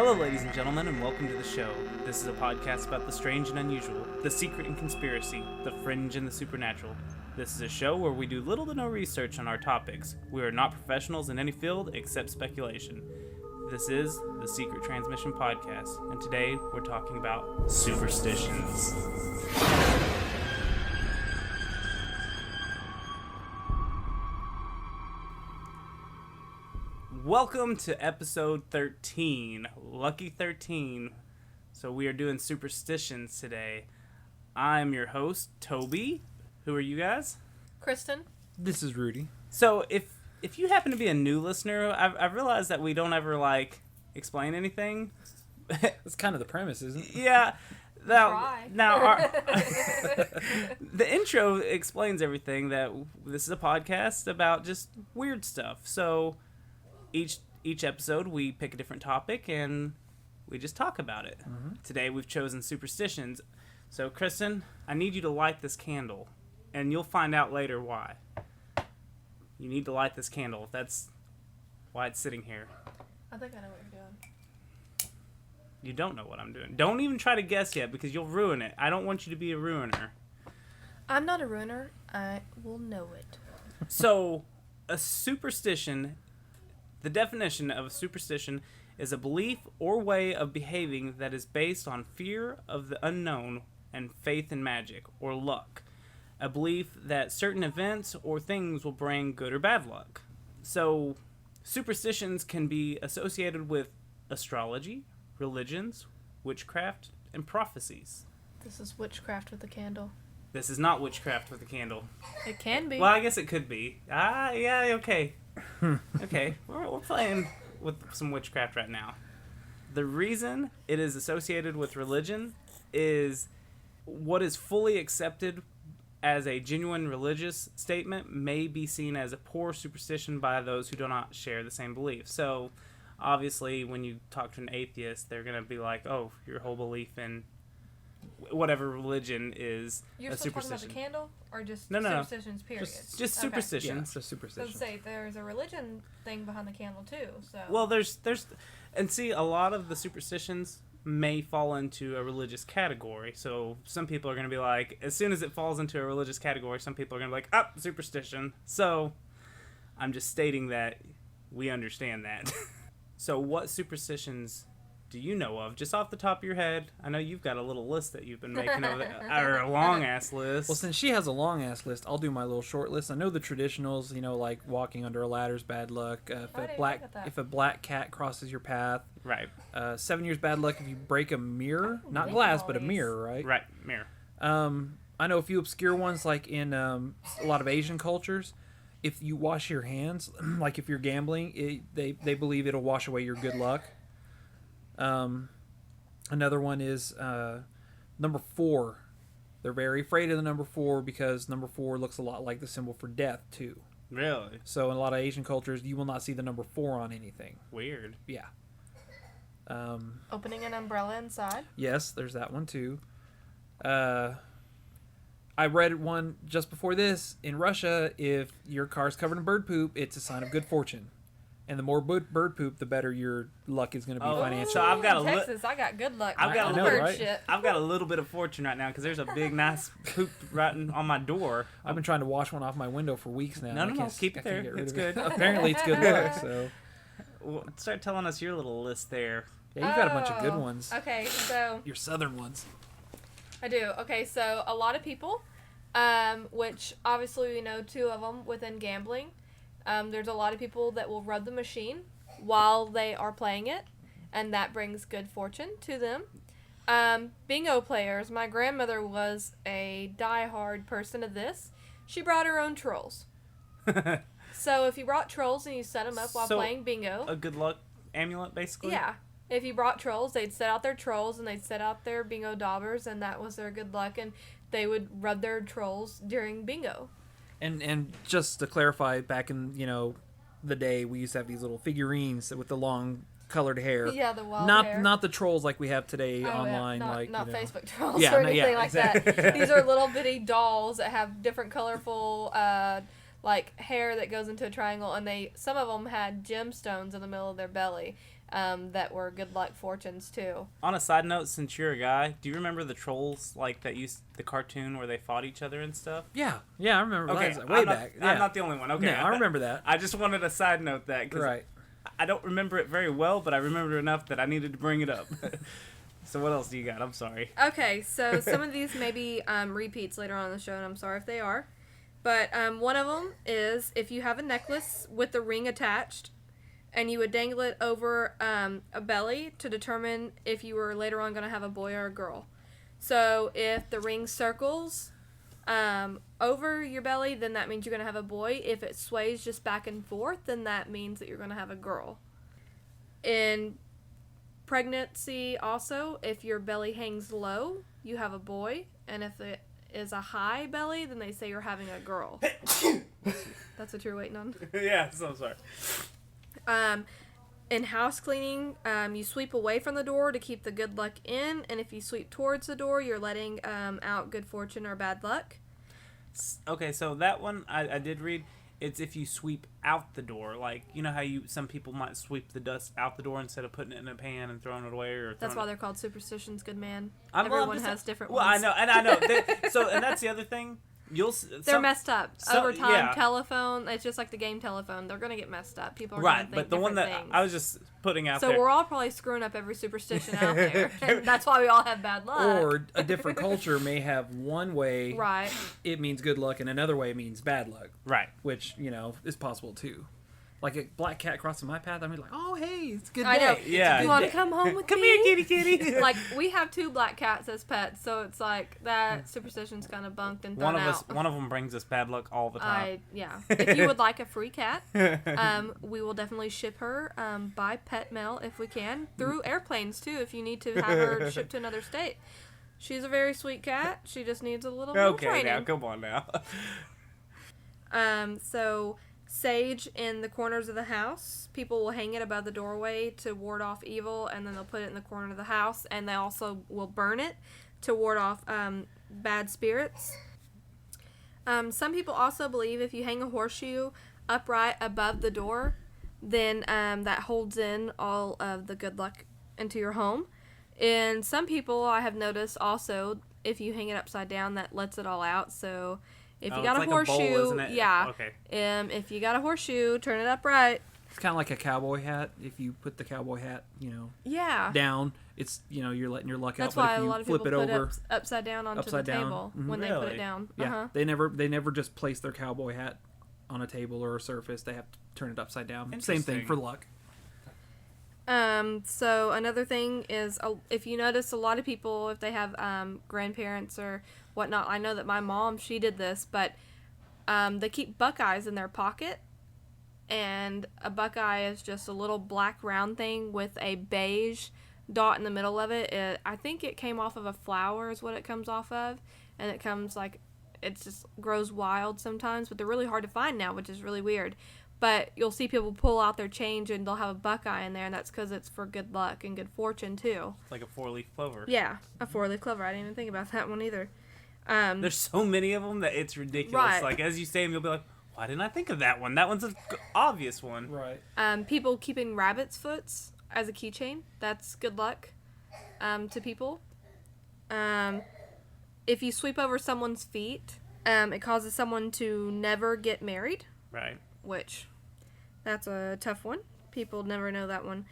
Hello, ladies and gentlemen, and welcome to the show. This is a podcast about the strange and unusual, the secret and conspiracy, the fringe and the supernatural. This is a show where we do little to no research on our topics. We are not professionals in any field except speculation. This is the Secret Transmission Podcast, and today we're talking about superstitions. Welcome to episode 13, Lucky 13. So we are doing superstitions today. I'm your host, Toby. Who are you guys? Kristen. This is Rudy. So if you happen to be a new listener, I've realized that we don't ever, explain anything. That's kind of the premise, isn't it? Yeah. Now The intro explains everything, that this is a podcast about just weird stuff. So each episode we pick a different topic and we just talk about it. Mm-hmm. Today we've chosen superstitions. So Kristen, I need you to light this candle, and you'll find out later why. You need to light this candle. That's why it's sitting here. I think I know what you're doing. You don't know what I'm doing. Don't even try to guess yet, because you'll ruin it. I don't want you to be a ruiner. I'm not a ruiner. I will know it. So, a superstition, the definition of a superstition is a belief or way of behaving that is based on fear of the unknown and faith in magic or luck. A belief that certain events or things will bring good or bad luck. So, superstitions can be associated with astrology, religions, witchcraft, and prophecies. This is witchcraft with a candle. This is not witchcraft with a candle. It can be. Well, I guess it could be. Yeah, okay. Okay, we're playing with some witchcraft right now. The reason it is associated with religion is what is fully accepted as a genuine religious statement may be seen as a poor superstition by those who do not share the same belief. So, obviously, when you talk to an atheist, they're going to be like, oh, your whole belief in whatever religion is You're a still talking superstition. about the candle? Or just No. superstitions, period? Just Yeah, superstitions. so superstition. So say there's a religion thing behind the candle too. So Well, there's and see, a lot of the superstitions may fall into a religious category. So some people are going to be like, as soon as it falls into a religious category, some people are going to be like, superstition. So I'm just stating that we understand that. So what superstitions do you know of, just off the top of your head? I know you've got a little list that you've been making over or a long-ass list. Well, since she has a long-ass list, I'll do my little short list. I know the traditionals, like walking under a ladder's bad luck. If a black cat crosses your path. Right. 7 years bad luck if you break a mirror. Not glass, but a mirror, right? Right, mirror. I know a few obscure ones, like in a lot of Asian cultures. If you wash your hands, like if you're gambling, they believe it'll wash away your good luck. Another one is number 4. They're very afraid of the number 4 because number 4 looks a lot like the symbol for death too. Really? So in a lot of Asian cultures, you will not see the number 4 on anything. Weird. Yeah. opening an umbrella inside. Yes, there's that one too. I read one just before this. In Russia, if your car's covered in bird poop, it's a sign of good fortune. And the more bird poop, the better your luck is going to be financially. So I've got in Texas, I got good luck. I've got I've got a little bit of fortune right now because there's a big, nice poop right on my door. I've been trying to wash one off my window for weeks now. No, keep it there. It's good. Apparently, it's good luck. So Well, start telling us your little list there. yeah, you've got a bunch of good ones. Okay, so Your southern ones. I do. Okay, so a lot of people, which obviously we know 2 of them within gambling. There's a lot of people that will rub the machine while they are playing it, and that brings good fortune to them. Bingo players. My grandmother was a die-hard person of this. She brought her own trolls. So if you brought trolls and you set them up while playing bingo. A good luck amulet, basically? Yeah. If you brought trolls, they'd set out their trolls and they'd set out their bingo daubers, and that was their good luck, and they would rub their trolls during bingo. And just to clarify, back in the day, we used to have these little figurines with the long colored hair. Yeah, the wild hair. Not the trolls like we have today online. Yeah. like not you know. Facebook trolls Yeah, or anything like exactly. that. These are little bitty dolls that have different colorful like hair that goes into a triangle, and some of them had gemstones in the middle of their belly, that were good luck fortunes too. On a side note, since you're a guy, do you remember the trolls, like the cartoon where they fought each other and stuff? Yeah, I remember. Okay, that. Way back. Yeah. I'm not the only one. Okay, No, I remember that. I just wanted to side note that because Right. I don't remember it very well, but I remember enough that I needed to bring it up. So what else do you got? I'm sorry. Okay, so some of these may be repeats later on in the show, and I'm sorry if they are. But one of them is if you have a necklace with the ring attached, and you would dangle it over a belly to determine if you were later on going to have a boy or a girl. So if the ring circles over your belly, then that means you're going to have a boy. If it sways just back and forth, then that means that you're going to have a girl. In pregnancy also, if your belly hangs low, you have a boy. And if it is a high belly, then they say you're having a girl. That's what you're waiting on? Yeah, so sorry. In house cleaning, you sweep away from the door to keep the good luck in, and if you sweep towards the door, you're letting out good fortune or bad luck. Okay, so that one I did read. It's if you sweep out the door, like you know how some people might sweep the dust out the door instead of putting it in a pan and throwing it away, or That's why they're called superstitions, good man. I'm Everyone has different well, ones. I know. And that's the other thing. They're messed up over time. Yeah. Telephone, it's just like the game telephone. They're gonna get messed up. People are right, gonna think but the one that things. I was just putting out so there. we're all probably screwing up every superstition out there, and that's why we all have bad luck. Or a different culture may have one way right, it means good luck, and another way it means bad luck. Right. Which, is possible too. Like a black cat crossing my path, I'm like, oh, hey, it's a good I day. know. Yeah. You want to come home with Come me? here, kitty. Like, we have 2 black cats as pets, so it's like that superstition's kind of bunked and thrown out. One of them brings us bad luck all the time. If you would like a free cat, we will definitely ship her by pet mail if we can, through airplanes too, if you need to have her shipped to another state. She's a very sweet cat. She just needs a little more training. Now come on now. So sage in the corners of the house. People will hang it above the doorway to ward off evil, and then they'll put it in the corner of the house, and they also will burn it to ward off bad spirits. Some people also believe if you hang a horseshoe upright above the door, then that holds in all of the good luck into your home. And some people, I have noticed also, if you hang it upside down, that lets it all out. So if you got a like horseshoe, a bowl, isn't it? yeah. Okay. If you got a horseshoe, turn it upright. It's kind of like a cowboy hat. If you put the cowboy hat, Yeah. down, it's, you're letting your luck That's out. why But a if lot you of flip people it put over, upside down onto upside the down. table Mhm. when they put Really? it down. yeah, they never just place their cowboy hat on a table or a surface. They have to turn it upside down. Same thing Interesting. for luck. So another thing is, if you notice, a lot of people, if they have grandparents or whatnot, I know that my mom, she did this, but they keep Buckeyes in their pocket, and a Buckeye is just a little black round thing with a beige dot in the middle of it. I think it came off of a flower is what it comes off of, and it comes like, it just grows wild sometimes, but they're really hard to find now, which is really weird. But you'll see people pull out their change and they'll have a Buckeye in there, and that's because it's for good luck and good fortune too. Like a 4-leaf clover. Yeah, a 4-leaf clover. I didn't even think about that one either. There's so many of them that it's ridiculous. Right. Like, as you say them, you'll be like, why didn't I think of that one? That one's an obvious one. Right. People keeping rabbit's foots as a keychain. That's good luck to people. If you sweep over someone's feet, it causes someone to never get married. Right. Which, that's a tough one. People never know that one.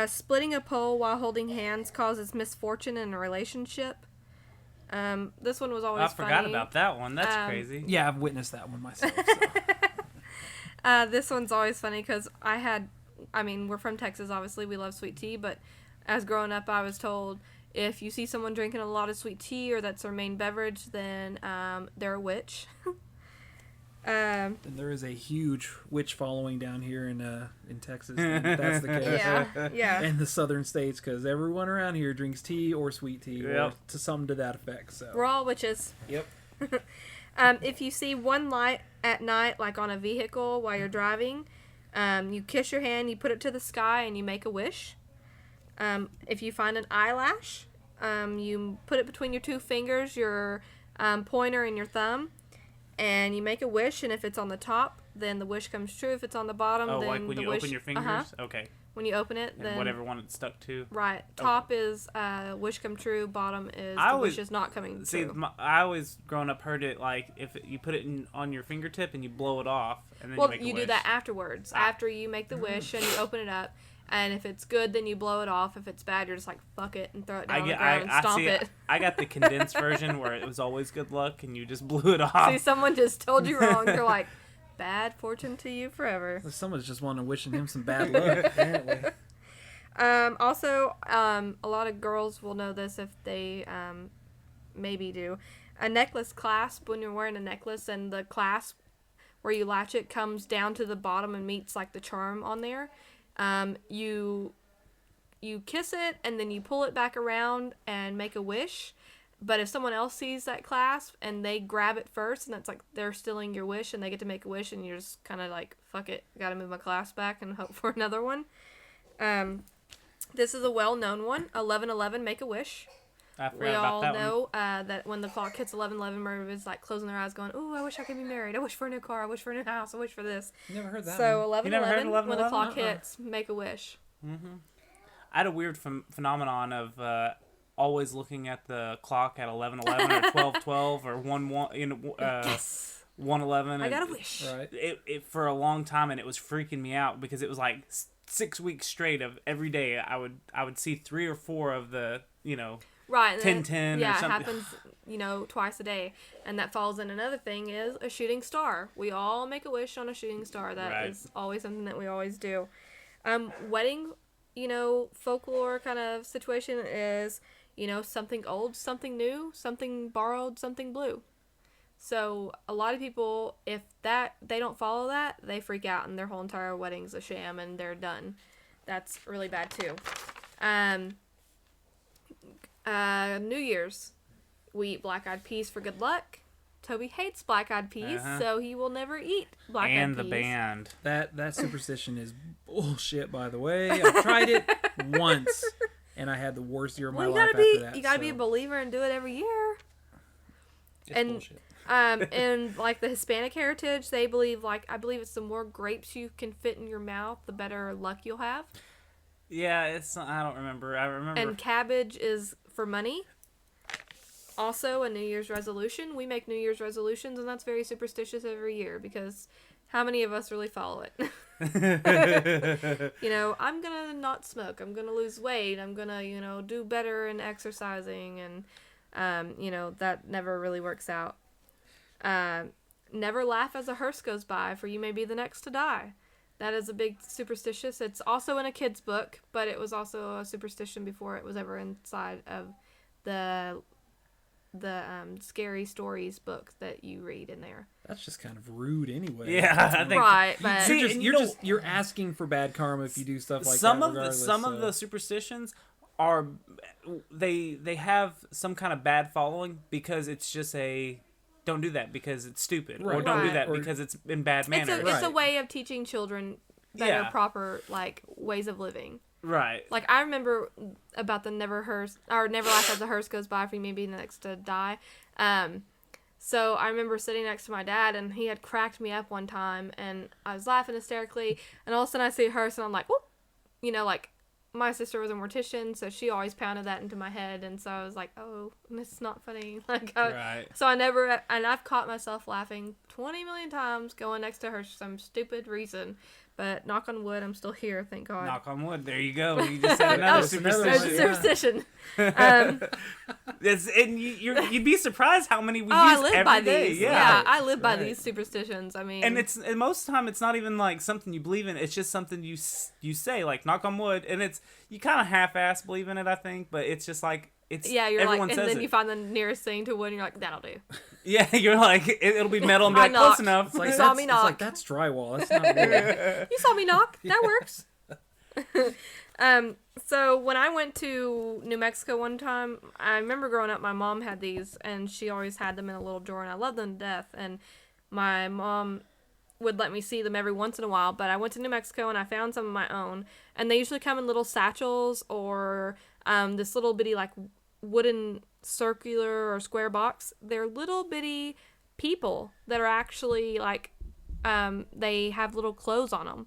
Splitting a pole while holding hands causes misfortune in a relationship. This one was always funny. I forgot about that one. That's crazy. Yeah, I've witnessed that one myself. This one's always funny because we're from Texas, obviously. We love sweet tea, but as growing up, I was told if you see someone drinking a lot of sweet tea or that's their main beverage, then they're a witch. And there is a huge witch following down here in Texas. And that's the case. Yeah. In the southern states, because everyone around here drinks tea or sweet tea, or Yep. to something to that effect. So We're all witches. Yep. If you see one light at night, like on a vehicle while you're driving, you kiss your hand, you put it to the sky, and you make a wish. If you find an eyelash, you put it between your 2 fingers, your pointer and your thumb, and you make a wish, and if it's on the top, then the wish comes true. If it's on the bottom, Oh, then like when the you wish, open your fingers? Okay. when you open it, And then whatever one it's stuck to. right. Top is wish come true. Bottom is I the always- wish is not coming See, true. I always growing up heard it like if you put it on your fingertip and you blow it off, and then Well, you make a you wish. do that afterwards. After you make the wish and you open it up, and if it's good, then you blow it off. If it's bad, you're just like fuck it and throw it down on the ground and stomp it. I got the condensed version where it was always good luck and you just blew it off. See, someone just told you wrong. They're like, bad fortune to you forever. Someone's just wanting to wishing him some bad luck, apparently. Also, a lot of girls will know this if they maybe do. A necklace clasp, when you're wearing a necklace and the clasp where you latch it comes down to the bottom and meets like the charm on there. You kiss it and then you pull it back around and make a wish. But if someone else sees that clasp and they grab it first, and that's like they're stealing your wish and they get to make a wish, and you're just kind of like, fuck it, gotta move my clasp back and hope for another one. This is a well-known one. 11:11, make a wish. I forgot We about all that know that when the clock hits 11:11, everybody's like closing their eyes, going, "Ooh, I wish I could be married. I wish for a new car. I wish for a new house. I wish for this." Never heard that So one. You never heard 11:11, when the 11:11? clock hits, make a wish. one. I had a weird phenomenon of always looking at the clock at 11:11 or 12:12 or 1:1, Yes, 1:11. I got a wish. Right. It for a long time, and it was freaking me out because it was like 6 weeks straight of every day I would see 3 or 4 of the Right. And 10:10 or yeah, something. it happens, twice a day. And that falls in another thing is a shooting star. We all make a wish on a shooting star. That is Right. always something that we always do. Wedding, folklore kind of situation is, something old, something new, something borrowed, something blue. So a lot of people, if they don't follow that, they freak out and their whole entire wedding's a sham and they're done. That's really bad too. New Year's, we eat black-eyed peas for good luck. Toby hates black-eyed peas, so he will never eat black-eyed peas. And the band. That superstition is bullshit, by the way. I tried it once, and I had the worst year of my life after that. You gotta be a believer and do it every year. It's bullshit. In like the Hispanic heritage, they believe I believe it's the more grapes you can fit in your mouth, the better luck you'll have. Yeah, I don't remember. I remember. And cabbage is for money. Also, a New Year's resolution. We make New Year's resolutions, and that's very superstitious every year because how many of us really follow it? I'm gonna not smoke. I'm gonna lose weight. I'm gonna, do better in exercising, and that never really works out. Never laugh as a hearse goes by, for you may be the next to die. That is a big superstitious. It's also in a kid's book, but it was also a superstition before it was ever inside of the scary stories book that you read in there. That's just kind of rude anyway. Yeah, I think. Right, but See, You're asking for bad karma if you do stuff like some that. of the superstitions are they have some kind of bad following because it's just don't do that because it's stupid, or don't do that because it's in bad manners. it's a way of teaching children better, proper ways of living. Right. Like I remember about the never laugh as a hearse goes by, for you may be the next to die. So I remember sitting next to my dad, and he had cracked me up one time, and I was laughing hysterically, and all of a sudden I see a hearse, and I'm like, whoop, my sister was a mortician, so she always pounded that into my head, and so I was like, oh, this is not funny. Right. So I've caught myself laughing 20 million times going next to her for some stupid reason, but knock on wood, I'm still here, thank God. Knock on wood. There you go. You just said another superstition. There's a superstition. And you'd be surprised how many we use I live every by day. these. Yeah. I live by these superstitions. I mean, And most of the time it's not even like something you believe in. It's just something you say, like knock on wood, and you kind of half-ass believe in it, I think. But it's just like you're everyone and says then it. you find the nearest thing to wood, and you're like, that'll do. Yeah, you're like it'll be metal and be I like close knocked. enough. It's like, You saw me it's knock. like that's drywall. That's not wood. You saw me knock. That works. So when I went to New Mexico one time, I remember growing up, my mom had these, and she always had them in a little drawer, and I loved them to death. And my mom would let me see them every once in a while, but I went to New Mexico and I found some of my own, and they usually come in little satchels or this little bitty wooden circular or square box. They're little bitty people that are actually they have little clothes on them.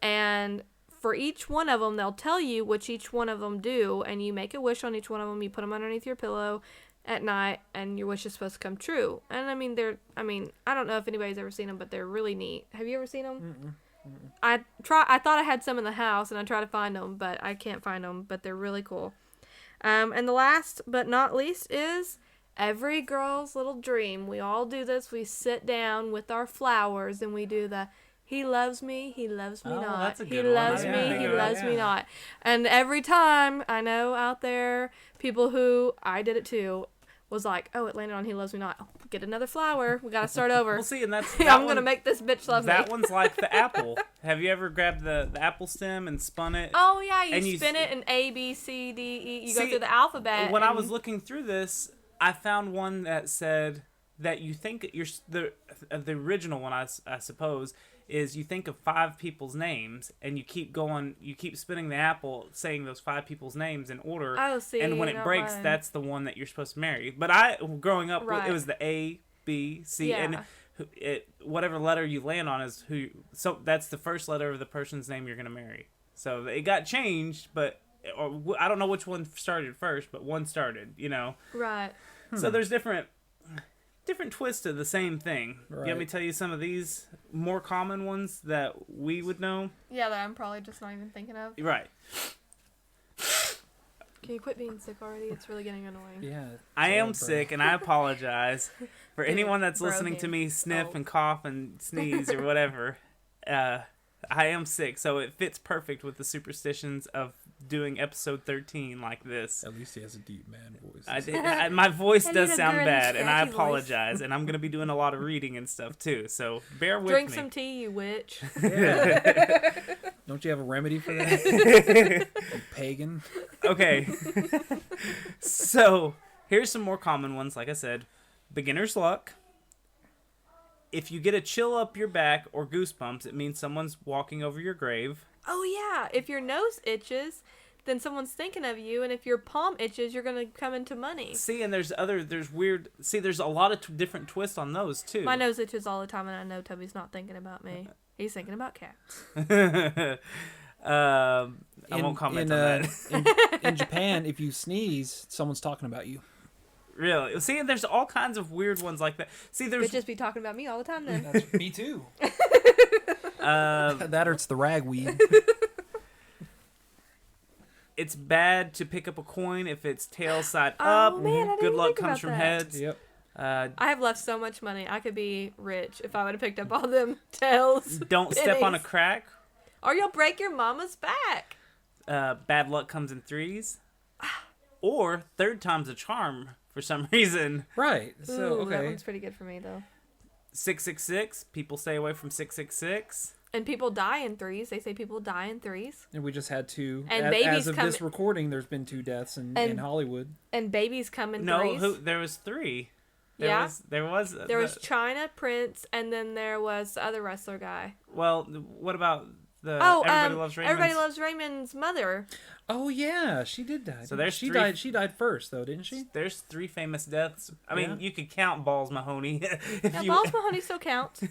And for each one of them, they'll tell you which each one of them do, and you make a wish on each one of them. You put them underneath your pillow at night, and your wish is supposed to come true. And I mean, I don't know if anybody's ever seen them, but they're really neat. Have you ever seen them? I thought I had some in the house, and I tried to find them, but I can't find them. But they're really cool. And the last but not least is every girl's little dream. We all do this. We sit down with our flowers, and we do the "He loves me, he loves me not. That's a He good one. loves me, he loves me not." And every time, I know out there, people who, I did it too, was like, "Oh, it landed on 'He loves me not.' Oh, get another flower. We got to start over." We'll see, and that's I'm going to make this bitch love me. That one's like the apple. Have you ever grabbed the apple stem and spun it? Oh, yeah, and you spin it in A, B, C, D, E. You go See, through the alphabet. When I was looking through this, I found one that said that you think the original one, I suppose, is you think of 5 people's names, and you keep spinning the apple, saying those 5 people's names in order. Oh, see, and when it breaks, that's the one that you're supposed to marry. But growing up, it was the A, B, C, and whatever letter you land on is who. So that's the first letter of the person's name you're gonna marry. So it got changed, but I don't know which one started first, but one started. Right. So there's different twists to the same thing. Right. You want me to tell you some of these more common ones that we would know? Yeah, that I'm probably just not even thinking of. Right. Can you quit being sick already? It's really getting annoying. Yeah. I am sick, and I apologize for anyone that's listening to broken. me sniff and cough and sneeze or whatever. I am sick, so it fits perfect with the superstitions of doing episode 13 like this. At least he has a deep man voice. My voice I does need a sound girly, bad, and I scratchy voice. apologize. And I'm going to be doing a lot of reading and stuff, too. So bear with Drink me. some tea, you witch. Yeah. Don't you have a remedy for that? You pagan. Okay. So here's some more common ones. Like I said, beginner's luck. If you get a chill up your back or goosebumps, it means someone's walking over your grave. Oh, yeah. If your nose itches, then someone's thinking of you. And if your palm itches, you're going to come into money. See, and there's a lot of different twists on those, too. My nose itches all the time, and I know Toby's not thinking about me. He's thinking about cats. I won't comment on that. In Japan, if you sneeze, someone's talking about you. Really? See, there's all kinds of weird ones like that. See, there's... Bitches be talking about me all the time then. That's me too. That or it's the ragweed. It's bad to pick up a coin if it's tail side Oh, up. man, I didn't Good even luck think comes about from that. heads. Yep. I have left so much money. I could be rich if I would have picked up all them tails. Don't step on a pennies. crack. Or you'll break your mama's back. Bad luck comes in threes. Or third time's a charm for some reason. Right. So Ooh, that okay. one's pretty good for me, though. 666. People stay away from 666. And people die in threes. They say people die in threes. And we just had 2. And as babies of come- this recording, there's been 2 deaths in Hollywood. And babies come in No, threes. there was 3. Yeah? There was. There was China, Prince, and then there was the other wrestler guy. Well, what about the Oh, Everybody Loves Raymond? Everybody Loves Raymond's mother. Oh yeah, she did die. So there's she 3 died. She died first, though, didn't she? There's 3 famous deaths. I mean, Yeah. you could count Balls Mahoney. if Now, you, Balls Mahoney still counts.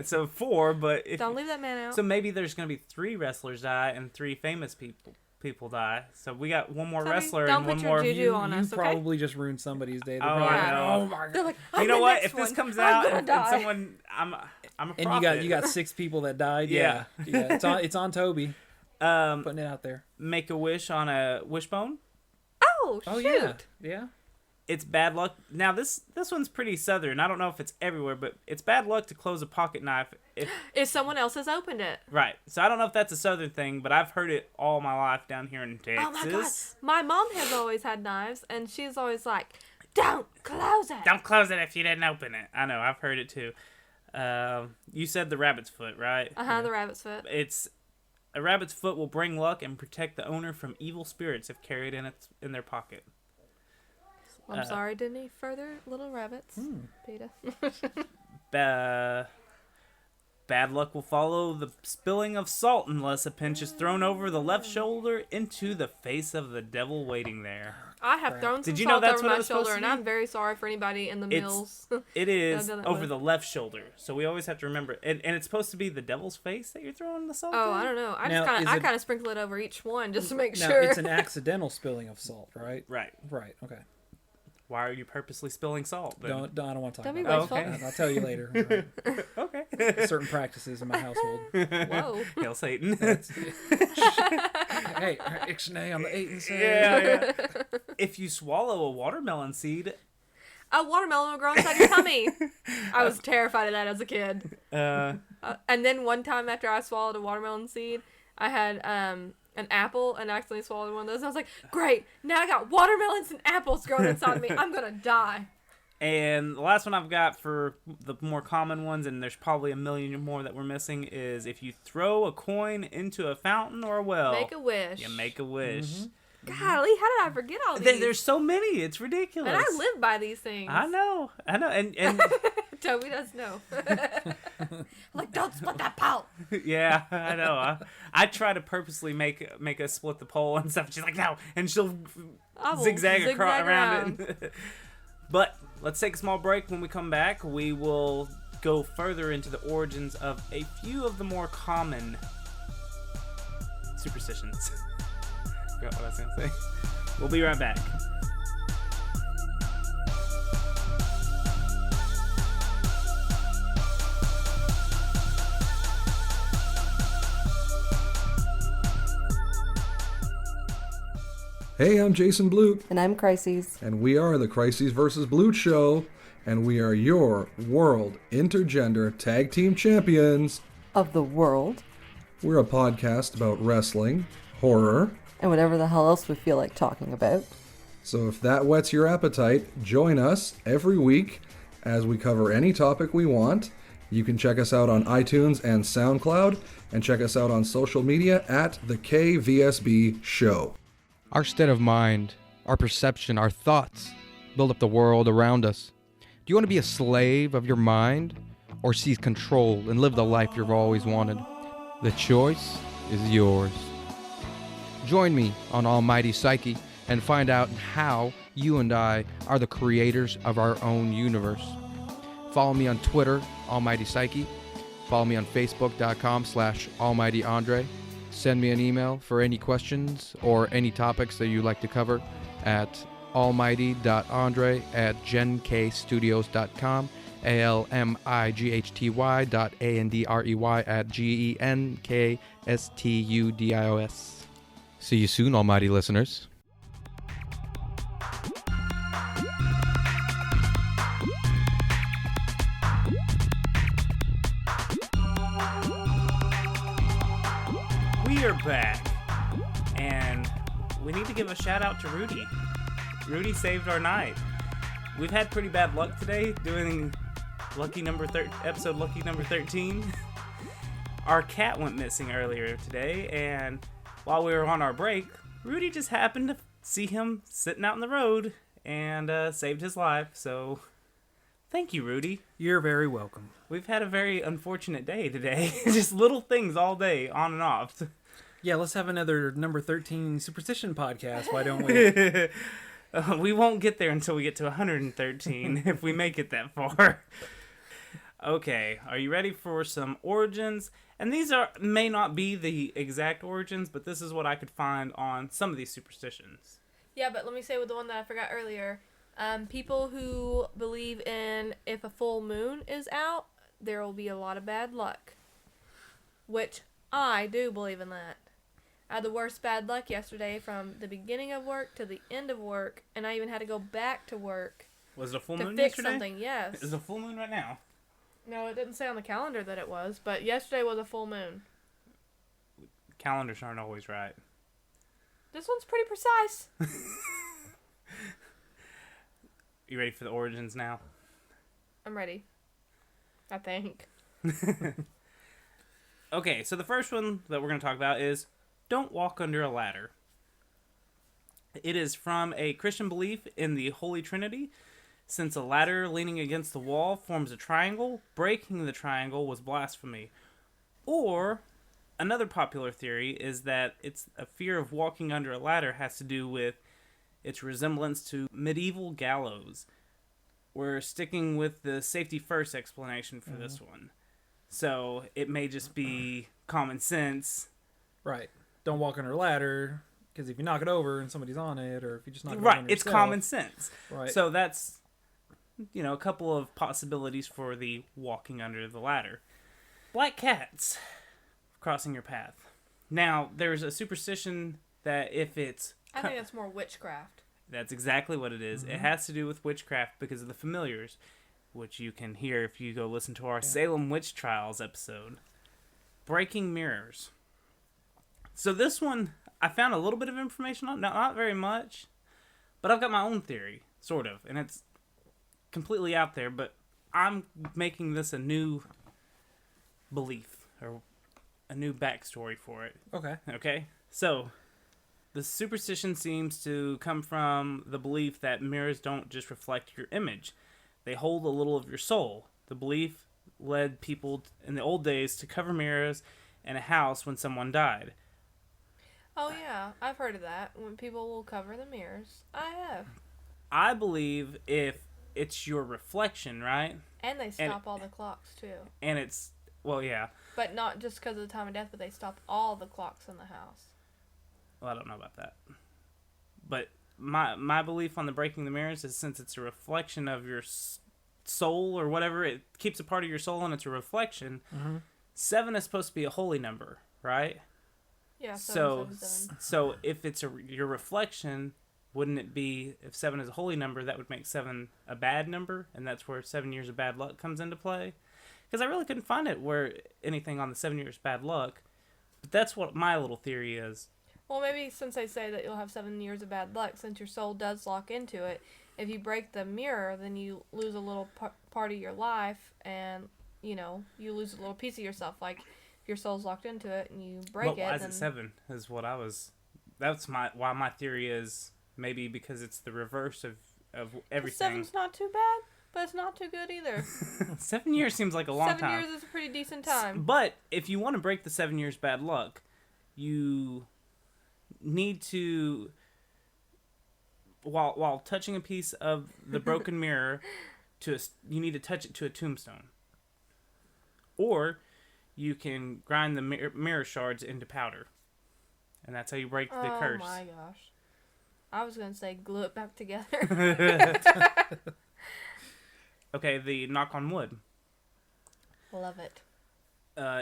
so 4, but if, Don't leave that man out. so maybe there's gonna be 3 wrestlers die and 3 famous people die. So we got one more Toby, wrestler don't and put one your more. juju on You us, okay? probably just ruined somebody's day. They're Oh, probably I like, know. oh my They're god. like, You I'm know the what? next If this one. comes I'm out gonna and die. someone, I'm a And prophet. you got 6 people that died. Yeah. Yeah. It's on Toby. Putting it out there. Make a wish on a wishbone. Oh, Oh shoot. yeah. It's bad luck. Now this one's pretty southern. I don't know if it's everywhere, but it's bad luck to close a pocket knife. If someone else has opened it. Right. So I don't know if that's a southern thing, but I've heard it all my life down here in Texas. Oh my god. My mom has always had knives, and she's always like, don't close it. Don't close it if you didn't open it. I know. I've heard it too. You said the rabbit's foot, right? Uh-huh, the rabbit's foot. It's a rabbit's foot will bring luck and protect the owner from evil spirits if carried in their pocket. I'm sorry, did any further little rabbits, PETA? Bad luck will follow the spilling of salt unless a pinch is thrown over the left shoulder into the face of the devil waiting there. I have thrown some Did you know salt that's over what it my was supposed shoulder, to and be? I'm very sorry for anybody in the mills. It is I've done that over with. the left shoulder, so we always have to remember. And it's supposed to be the devil's face that you're throwing the salt. Oh, in? I don't know. Now, is it- kind of sprinkle it over each one just to make Now, sure. it's an accidental spilling of salt, right? Right. Right. Okay. Why are you purposely spilling salt? Then? I don't want to talk Don't be about wasteful. okay. that. I'll tell you later. Okay. Certain practices in my household. Whoa. Hail Satan. Hey, ixnay on the 8 and 7. Yeah. If you swallow a watermelon seed, A watermelon will grow inside your tummy. I was terrified of that as a kid. And then one time after I swallowed a watermelon seed, I had an apple and accidentally swallowed one of those. And I was like, great, now I got watermelons and apples growing inside me. I'm going to die. and the last one I've got for the more common ones, and there's probably a million more that we're missing, is if you throw a coin into a fountain or a well, Make a wish. you make a wish. Mm-hmm. Golly, how did I forget all these? There's so many. It's ridiculous. And I live by these things. I know. And Toby does know. Like, don't split that pole. yeah, I know. I try to purposely make us split the pole and stuff. She's like, no, and she'll I will zigzag zigzag around it. But let's take a small break. When we come back, we will go further into the origins of a few of the more common superstitions. Forgot what I was going to say. We'll be right back. Hey, I'm Jason Blute, And I'm Crises. and we are the Crises vs. Blute Show, and we are your World Intergender Tag Team Champions. Of the world. We're a podcast about wrestling, horror, And whatever the hell else we feel like talking about. so if that whets your appetite, join us every week as we cover any topic we want. You can check us out on iTunes and SoundCloud, and check us out on social media at the KVSB Show. Our state of mind, our perception, our thoughts build up the world around us. Do you want to be a slave of your mind or seize control and live the life you've always wanted? The choice is yours. Join me on Almighty Psyche and find out how you and I are the creators of our own universe. Follow me on Twitter, Almighty Psyche. Follow me on Facebook.com/AlmightyAndre. Send me an email for any questions or any topics that you'd like to cover at almighty.andre@genkstudios.com, almighty.andrey@genkstudios. See you soon, almighty listeners. We are back, and we need to give a shout out to Rudy. Rudy saved our night. We've had pretty bad luck today doing episode lucky number 13. Our cat went missing earlier today, and while we were on our break, Rudy just happened to see him sitting out in the road and saved his life. So, thank you, Rudy. You're very welcome. We've had a very unfortunate day today. Just little things all day, on and off. Yeah, let's have another number 13 superstition podcast. Why don't we? We won't get there until we get to 113, if we make it that far. Okay, are you ready for some origins? And these may not be the exact origins, but this is what I could find on some of these superstitions. Yeah, but let me say with the one that I forgot earlier. People who believe in if a full moon is out, there will be a lot of bad luck. Which I do believe in that. I had the worst bad luck yesterday from the beginning of work to the end of work, and I even had to go back to work Was it a full to moon fix yesterday? something. Yes. Is it a full moon right now? No, it didn't say on the calendar that it was, but yesterday was a full moon. Calendars aren't always right. This one's pretty precise. You ready for the origins now? I'm ready. I think. Okay, so the first one that we're going to talk about is don't walk under a ladder. It is from a Christian belief in the Holy Trinity, Since a ladder leaning against the wall forms a triangle, breaking the triangle was blasphemy. Or, another popular theory is that it's a fear of walking under a ladder has to do with its resemblance to medieval gallows. We're sticking with the safety first explanation for this one. So, it may just be common sense. Right. Don't walk under a ladder, because if you knock it over and somebody's on it, or if you just knock it over Right, on it's yourself, common sense. Right. So that's, a couple of possibilities for the walking under the ladder. Black cats crossing your path. Now, there's a superstition that if it's... I think that's more witchcraft. That's exactly what it is. It has to do with witchcraft because of the familiars, which you can hear if you go listen to our Salem Witch Trials episode. Breaking mirrors. So this one, I found a little bit of information on, not very much, but I've got my own theory, sort of, and it's completely out there, but I'm making this a new belief, or a new backstory for it. Okay. Okay? So, the superstition seems to come from the belief that mirrors don't just reflect your image. They hold a little of your soul. The belief led people in the old days to cover mirrors in a house when someone died. Oh, yeah. I've heard of that. When people will cover the mirrors. I have. I believe if it's your reflection, right? And they stop all the clocks, too. And it's, well, yeah. But not just because of the time of death, but they stop all the clocks in the house. Well, I don't know about that. But my belief on the breaking the mirrors is since it's a reflection of your soul or whatever, it keeps a part of your soul and it's a reflection. 7 is supposed to be a holy number, right? Yeah, So 777. so if it's your reflection, wouldn't it be, if 7 is a holy number, that would make 7 a bad number, and that's where 7 years of bad luck comes into play? Because I really couldn't find it where anything on the 7 years bad luck, but that's what my little theory is. Well, maybe since they say that you'll have 7 years of bad luck, since your soul does lock into it, if you break the mirror, then you lose a little part of your life, and, you lose a little piece of yourself. Like, if your soul's locked into it and you break Why is then... it 7? Is what I was. That's why my theory is maybe because it's the reverse of everything. 7's not too bad, but it's not too good either. 7 years seems like a long 7 time. years is a pretty decent time. But if you want to break the 7 years bad luck, you need to, while touching a piece of the broken mirror, you need to touch it to a tombstone. Or you can grind the mirror shards into powder. And that's how you break the curse. Oh my gosh. I was going to say glue it back together. Okay, the knock on wood. Love it.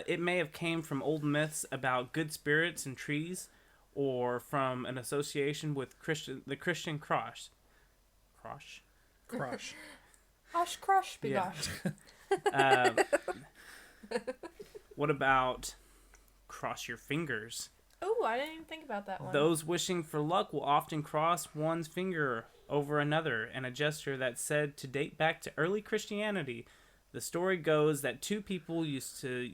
It may have came from old myths about good spirits and trees, or from an association with the Christian cross. Crush. Osh crush, Yeah. begosh. What about cross your fingers? Oh, I didn't even think about that one. Those wishing for luck will often cross one's finger over another, and a gesture that's said to date back to early Christianity. The story goes that two people used to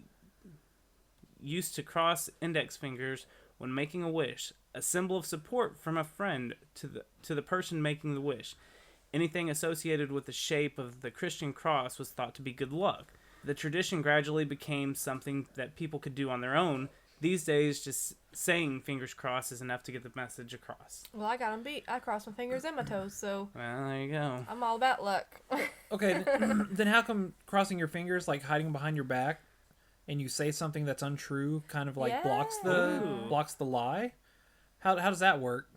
cross index fingers when making a wish, a symbol of support from a friend to the person making the wish. Anything associated with the shape of the Christian cross was thought to be good luck. The tradition gradually became something that people could do on their own. These days, just saying fingers crossed is enough to get the message across. Well, I got them beat. I crossed my fingers and my toes, so Well, there you go. I'm all about luck. Okay, then how come crossing your fingers, like hiding behind your back, and you say something that's untrue, kind of like blocks Ooh. the lie? How does that work?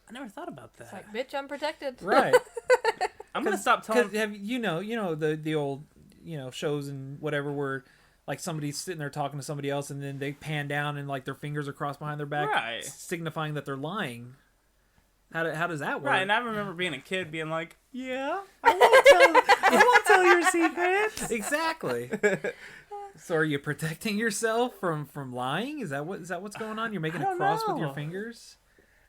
I never thought about that. It's like, bitch, I'm protected. Right. I'm gonna stop telling. Because have you know the old shows and whatever where like somebody's sitting there talking to somebody else and then they pan down and like their fingers are crossed behind their back, Right. signifying that they're lying. How does that work? Right, and I remember being a kid being like, "Yeah, I won't tell your secrets." Exactly. So are you protecting yourself from lying? Is that what's going on? You're making I a don't cross with your know. fingers?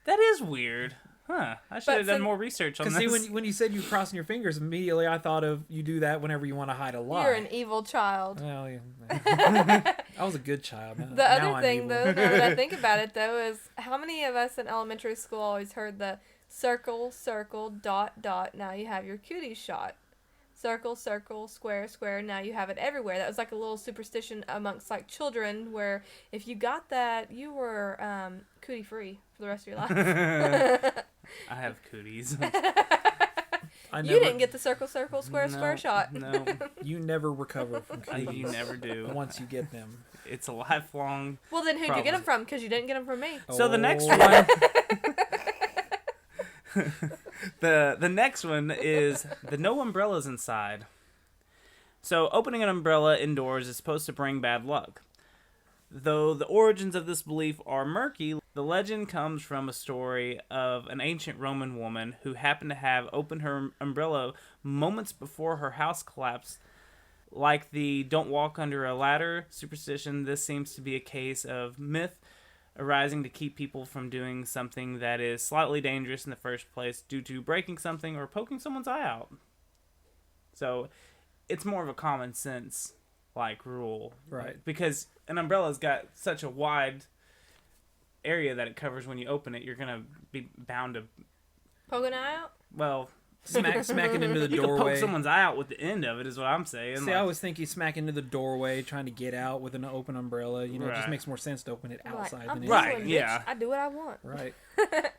That is weird, huh? I should have done more research on Because this. see, when you said you crossing your fingers, immediately I thought of you do that whenever you want to hide a lie. You're an evil child. Well, yeah. I was a good child. The Now other I'm thing, evil. though, now that I think about it, though, is how many of us in elementary school always heard the circle, circle, dot, dot, now you have your cutie shot. circle, circle, square, square. Now you have it everywhere. That was like a little superstition amongst like children, where if you got that, you were cootie free for the rest of your life. I have cooties. You didn't get the circle, circle, square, No, square shot. No, You never recover from cooties. you never do. Once you get them. It's a lifelong. Well, then who'd you get them from? Because you didn't get them from me. So the next Oh. one. the next one is the no umbrellas inside. So opening an umbrella indoors is supposed to bring bad luck. Though the origins of this belief are murky, the legend comes from a story of an ancient Roman woman who happened to have opened her umbrella moments before her house collapsed. Like the don't walk under a ladder superstition, this seems to be a case of myth arising to keep people from doing something that is slightly dangerous in the first place due to breaking something or poking someone's eye out. So it's more of a common sense like rule. Right. Because an umbrella's got such a wide area that it covers when you open it, you're going to be bound to, Poke an eye out? well, Smacking into the you can doorway. poke someone's eye out with the end of it is what I'm saying. See, like, I was thinking smack into the doorway, trying to get out with an open umbrella. You know, it just Right. makes more sense to open it outside I'm than Right, England, inside. bitch. yeah. I do what I want. Right. okay.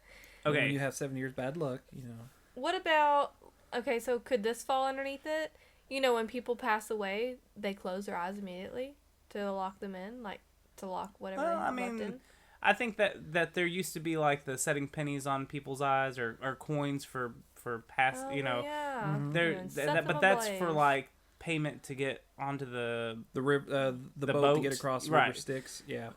When you have 7 years bad luck, you know. What about, okay, so could this fall underneath it? You know, when people pass away, they close their eyes immediately to lock them in, like to lock whatever Well, they I left mean, in. I think that there used to be like the setting pennies on people's eyes or coins for past, Oh, you know. yeah. Mhm. There, And set them but that's for ablaze. like payment to get onto the. The boat to get boat, across right. river Styx. Yeah.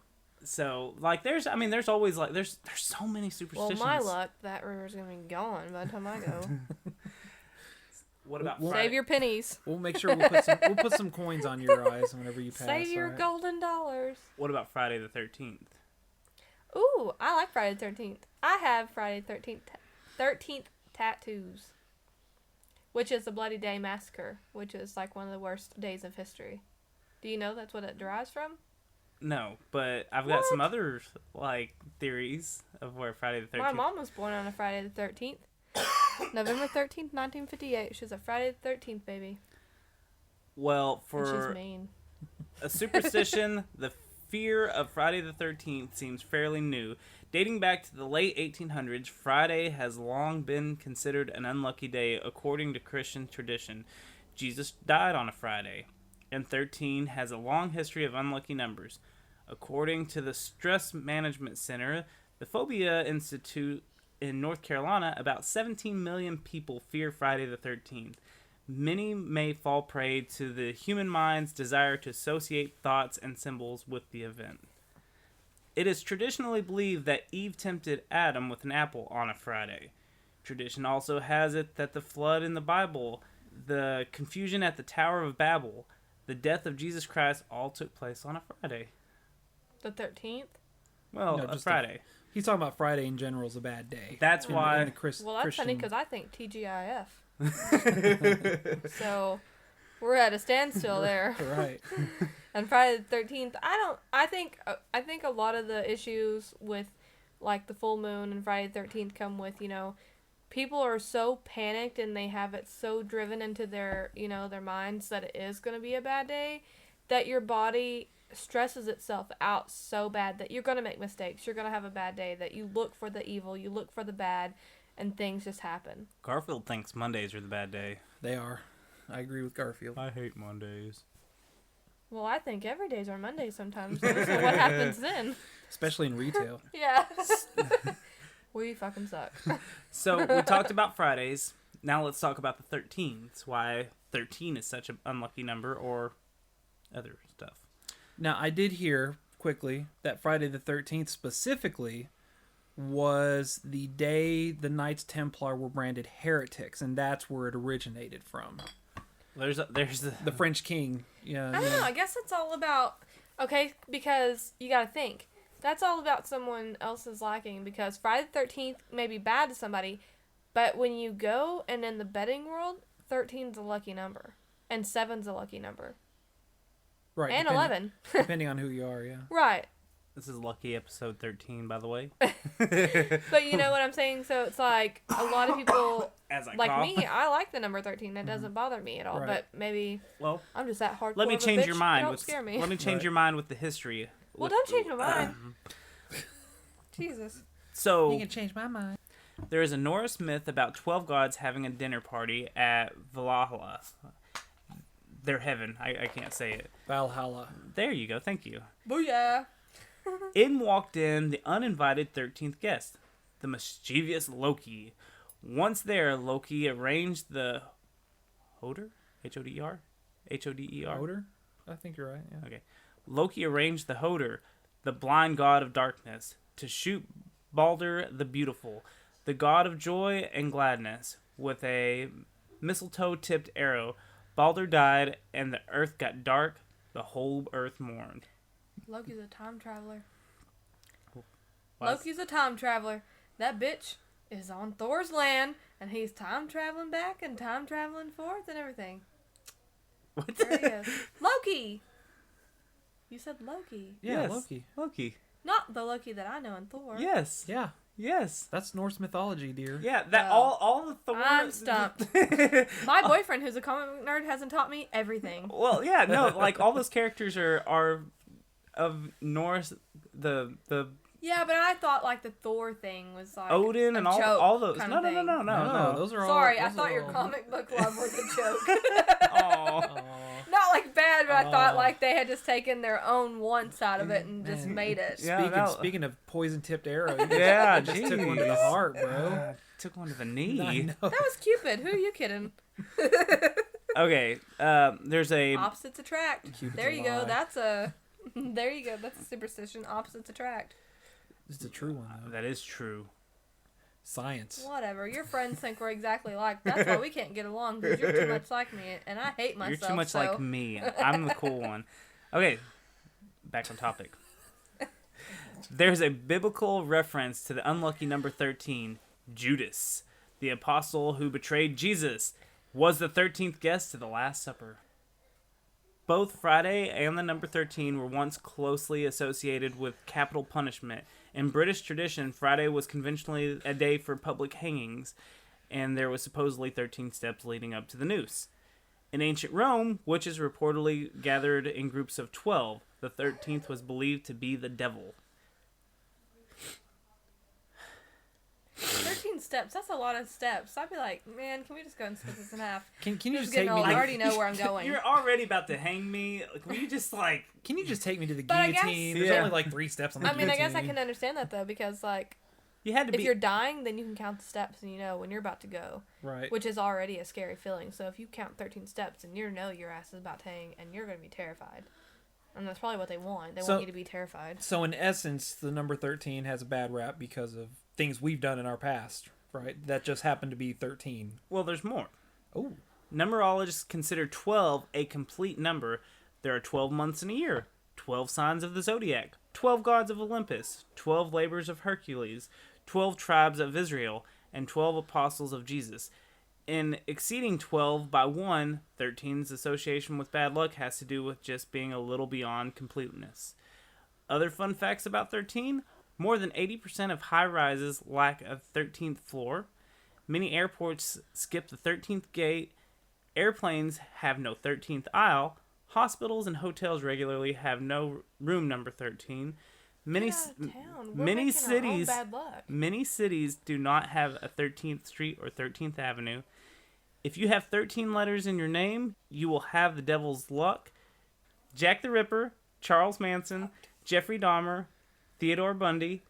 So like there's always like there's so many Well, superstitions. my luck, that river's gonna be gone by the time I go. What about Well, Friday? Save your pennies. We'll make sure we'll put some coins on your eyes whenever you pass. Save your alright? golden dollars. What about Friday the 13th? Ooh, I like Friday the 13th. I have Friday the 13th tattoos, which is the Bloody Day Massacre, which is like one of the worst days of history. Do you know that's what it derives from? No, but I've got some other like theories of where Friday the 13th. My mom was born on a Friday the 13th. November 13th, 1958. She was a Friday the 13th baby. Well, And she's for mean. a superstition, the fear of Friday the 13th seems fairly new. Dating back to the late 1800s, Friday has long been considered an unlucky day according to Christian tradition. Jesus died on a Friday, and 13 has a long history of unlucky numbers. According to the Stress Management Center, the Phobia Institute in North Carolina, about 17 million people fear Friday the 13th. Many may fall prey to the human mind's desire to associate thoughts and symbols with the event. It is traditionally believed that Eve tempted Adam with an apple on a Friday. Tradition also has it that the flood in the Bible, the confusion at the Tower of Babel, the death of Jesus Christ all took place on a Friday. The 13th? Well, No, a just Friday. He's talking about Friday in general is a bad day. That's In the- why. in the Well, that's funny Christian- because I think TGIF. So we're at a standstill there. Right. And Friday the 13th, I think a lot of the issues with like the full moon and Friday the 13th come with, you know, people are so panicked and they have it so driven into their, you know, their minds that it is going to be a bad day that your body stresses itself out so bad that you're going to make mistakes. You're going to have a bad day, that you look for the evil, you look for the bad, and things just happen. Garfield thinks Mondays are the bad day. They are. I agree with Garfield. I hate Mondays. Well, I think every day's are Mondays sometimes. So what happens then? Especially in retail. Yeah. We fucking suck. So we talked about Fridays. Now let's talk about the 13th. Why 13 is such an unlucky number or other stuff. Now, I did hear quickly that Friday the 13th specifically was the day the Knights Templar were branded heretics, and that's where it originated from. There's The French king. Yeah. I don't know. I guess it's all about, okay, because you got to think. That's all about someone else's liking, because Friday the 13th may be bad to somebody, but when you go and in the betting world, 13's a lucky number, and 7's a lucky number, Right. and 11. Depending on who you are, yeah. Right. This is lucky episode 13, by the way. But you know what I'm saying? So it's like a lot of people, As I like cough. me, I like the number 13. It doesn't bother me at all. Right. But maybe Well, I'm just that hardcore. let me of a change bitch. your mind. Don't with, scare me. Let me change Right. your mind with the history. Well, With- don't change my mind. Jesus. So, change my mind. there is a Norse myth about 12 gods having a dinner party at Valhalla. Their heaven. I can't say it. Valhalla. There you go. Thank you. Booyah. In walked in the uninvited 13th guest, the mischievous Loki. Once there, Loki arranged the Hoder? H-O-D-E-R? H-O-D-E-R? Odor? I think you're right. Yeah. Okay. Loki arranged the Hoder, the blind god of darkness, to shoot Balder the Beautiful, the god of joy and gladness, with a mistletoe-tipped arrow. Balder died, and the earth got dark. The whole earth mourned. Loki's a time traveler. What? Loki's a time traveler. That bitch is on Thor's land, and he's time traveling back and time traveling forth and everything. What? There he is. Loki! You said Loki. Yeah, Yes. Loki. Loki. Not the Loki that I know in Thor. Yes. Yeah, Yes. that's Norse mythology, dear. Yeah, that Oh. all the Thor. I'm stumped. My boyfriend, who's a comic book nerd, hasn't taught me everything. Well, yeah, no, like all those characters are of Norse, the Yeah, but I thought like the Thor thing was like Odin a and all joke those. kind No, of no, no, thing. no, no, no. Those are all. Sorry, I those thought are your all- comic book love was a joke. Aw. Aw. Not like bad, but I thought Oh. like they had just taken their own one side of it and just Man. made it. Yeah. Speaking, no. speaking of poison-tipped arrow, you Yeah, just took one to the jeez. heart, bro. Took one to the I knee. know. That was Cupid. Who are you kidding? Okay, there's a Opposites attract. Cupid's There a you go. lie. That's a. There you go. That's a superstition. Opposites attract. It's a true one, though. that is true. Science. Whatever. Your friends think we're exactly like. That's why we can't get along because you're too much like me, and I hate myself. You're too much so. like me. I'm the cool one. Okay, back on topic. There's a biblical reference to the unlucky number 13, Judas, the apostle who betrayed Jesus, was the 13th guest to the Last Supper. Both Friday and the number 13 were once closely associated with capital punishment. In British tradition, Friday was conventionally a day for public hangings, and there was supposedly 13 steps leading up to the noose. In ancient Rome, witches reportedly gathered in groups of 12. The 13th was believed to be the devil. 13 steps. That's a lot of steps. I'd be like, man, can we just go and split this in half? Can you Just just getting take me? old. I To, already know where I'm going. You're already about to hang me. Like, will you just like? can you just take me to the But I guess- guillotine? There's Yeah. only like 3 steps on the I mean, I guess I guillotine. can understand that though because like You had to if be. you're dying, then you can count the steps and you know when you're about to go, Right. which is already a scary feeling. So if you count 13 steps and you know your ass is about to hang and you're going to be terrified. And that's probably what they want. They So- want you to be terrified. So in essence, the number 13 has a bad rap because of things we've done in our past, right? That just happened to be 13. Well, there's more. Oh. Numerologists consider 12 a complete number. There are 12 months in a year, 12 signs of the zodiac, 12 gods of Olympus, 12 labors of Hercules, 12 tribes of Israel, and 12 apostles of Jesus. In exceeding 12 by 1, 13's association with bad luck has to do with just being a little beyond completeness. Other fun facts about 13, more than 80% of high-rises lack a 13th floor. Many airports skip the 13th gate. Airplanes have no 13th aisle. Hospitals and hotels regularly have no room number 13. Many Get out of town. We're many making our own cities bad luck. many cities do not have a 13th Street or 13th Avenue. If you have 13 letters in your name, you will have the devil's luck. Jack the Ripper, Charles Manson, Jeffrey Dahmer, Theodore Bundy,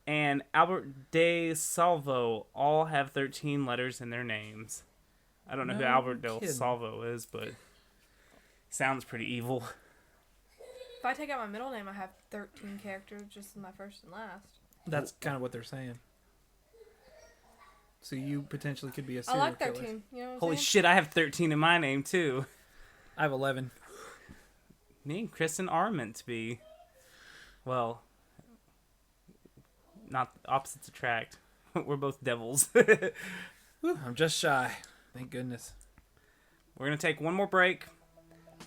and Albert De Salvo all have 13 letters in their names. I don't know who No Albert De kidding. Salvo is, but sounds pretty evil. If I take out my middle name, I have 13 characters, just my first and last. That's kind of what they're saying. So you potentially could be a I serial like 13. killer. You know what I'm Holy saying? shit, I have 13 in my name too. I have 11. Me and Kristen are meant to be. Well, not opposites attract. We're both devils. We're Whew, I'm just shy. Thank goodness. going to take one more break.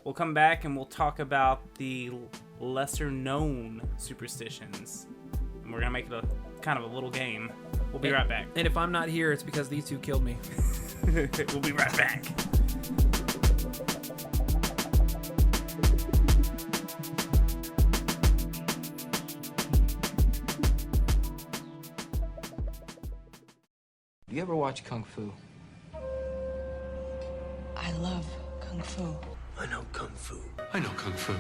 We'll come back and we'll talk about the lesser known superstitions. And we're going to make it a kind of a little game. We'll be right back. And if I'm not here, it's because these two killed me. We'll be right back. You ever watch Kung Fu? I love Kung Fu. I know Kung Fu. I know Kung Fu.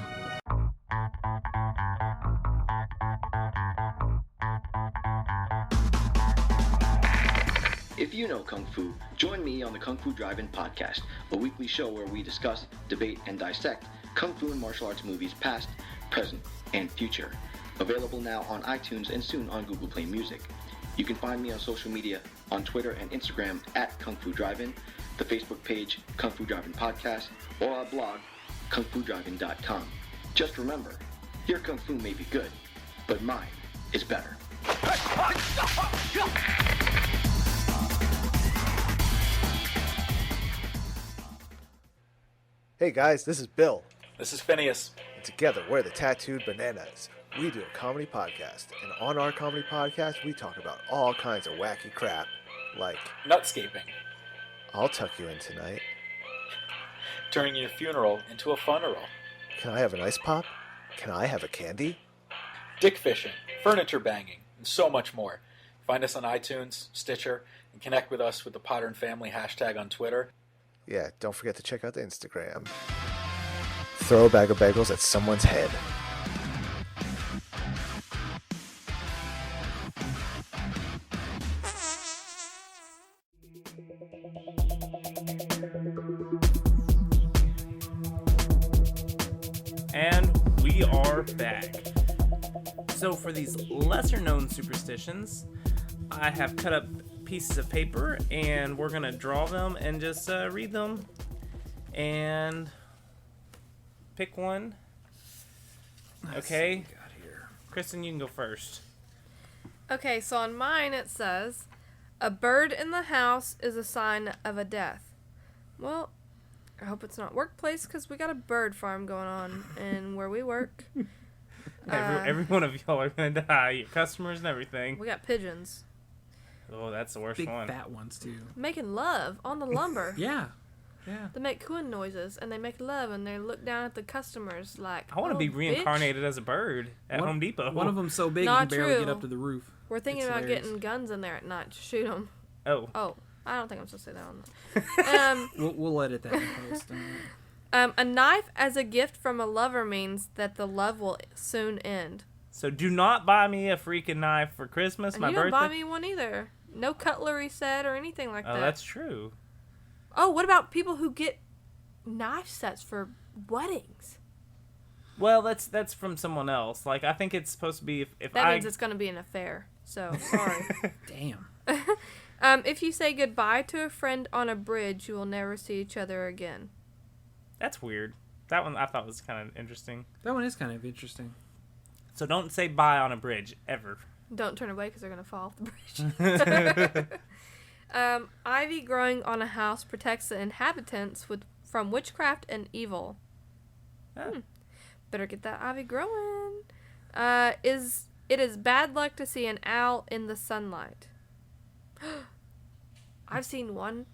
If you know Kung Fu, join me on the Kung Fu Drive-In podcast, a weekly show where we discuss, debate, and dissect Kung Fu and martial arts movies past, present, and future. Available now on iTunes and soon on Google Play Music. You can find me on social media, on Twitter and Instagram at Kung Fu Drive-In, the Facebook page Kung Fu Drive-In Podcast, or our blog, kungfudrivein.com. Just remember, your Kung Fu may be good, but mine is better. Hey guys, this is Bill. This is Phineas. And together we're the Tattooed Bananas. We do a comedy podcast, and on our comedy podcast, we talk about all kinds of wacky crap, like Nutscaping. I'll tuck you in tonight. Turning your funeral into a funeral. Can I have an ice pop? Can I have a candy? Dick fishing, furniture banging, and so much more. Find us on iTunes, Stitcher, and connect with us with the Potter and Family hashtag on Twitter. Yeah, don't forget to check out the Instagram. Throw a bag of bagels at someone's head. And we are back. So for these lesser known superstitions, I have cut up pieces of paper and we're gonna draw them and just read them and pick one. Okay. Kristen, you can go first. Okay, so on mine it says, a bird in the house is a sign of a death. Well, I hope it's not workplace because we got a bird farm going on in where we work. Every one of y'all are gonna die. Your customers and everything. We got pigeons. Oh, that's the worst Big one. fat ones too. Making love on the lumber. Yeah. They make cooing noises and they make love and they look down at the customers like, I want to be reincarnated as a bird at Home Depot. One of them's so big you Not can barely true. get up to the roof. We're thinking It's about hilarious. getting guns in there at night to shoot them. Oh. I don't think I'm supposed to say that on We'll edit that in post. A knife as a gift from a lover means that the love will soon end. So do not buy me a freaking knife for Christmas, And my you birthday. don't buy me one either. No cutlery set or anything like that. Oh, that's true. Oh, what about people who get knife sets for weddings? Well, that's from someone else. Like, I think it's supposed to be if That I... means it's going to be an affair. So, sorry. Damn. If you say goodbye to a friend on a bridge, you will never see each other again. That's weird. That one I thought was kind of interesting. That one is kind of interesting. So don't say bye on a bridge, ever. Don't turn away because they're going to fall off the bridge. Ivy growing on a house protects the inhabitants from witchcraft and evil. Better get that ivy growing. It is bad luck to see an owl in the sunlight. I've seen one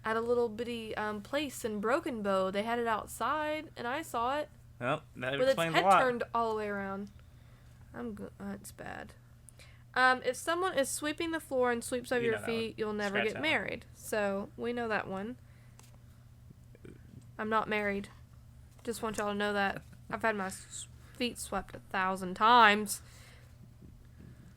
at a little bitty place in Broken Bow. They had it outside, and I saw it. Well, that with its explains head a lot. turned all the way around. It's bad. If someone is sweeping the floor and sweeps over You know your that feet, one. you'll never Scratch get that one. married. So we know that one. I'm not married. Just want y'all to know that. I've had my feet swept 1,000 times.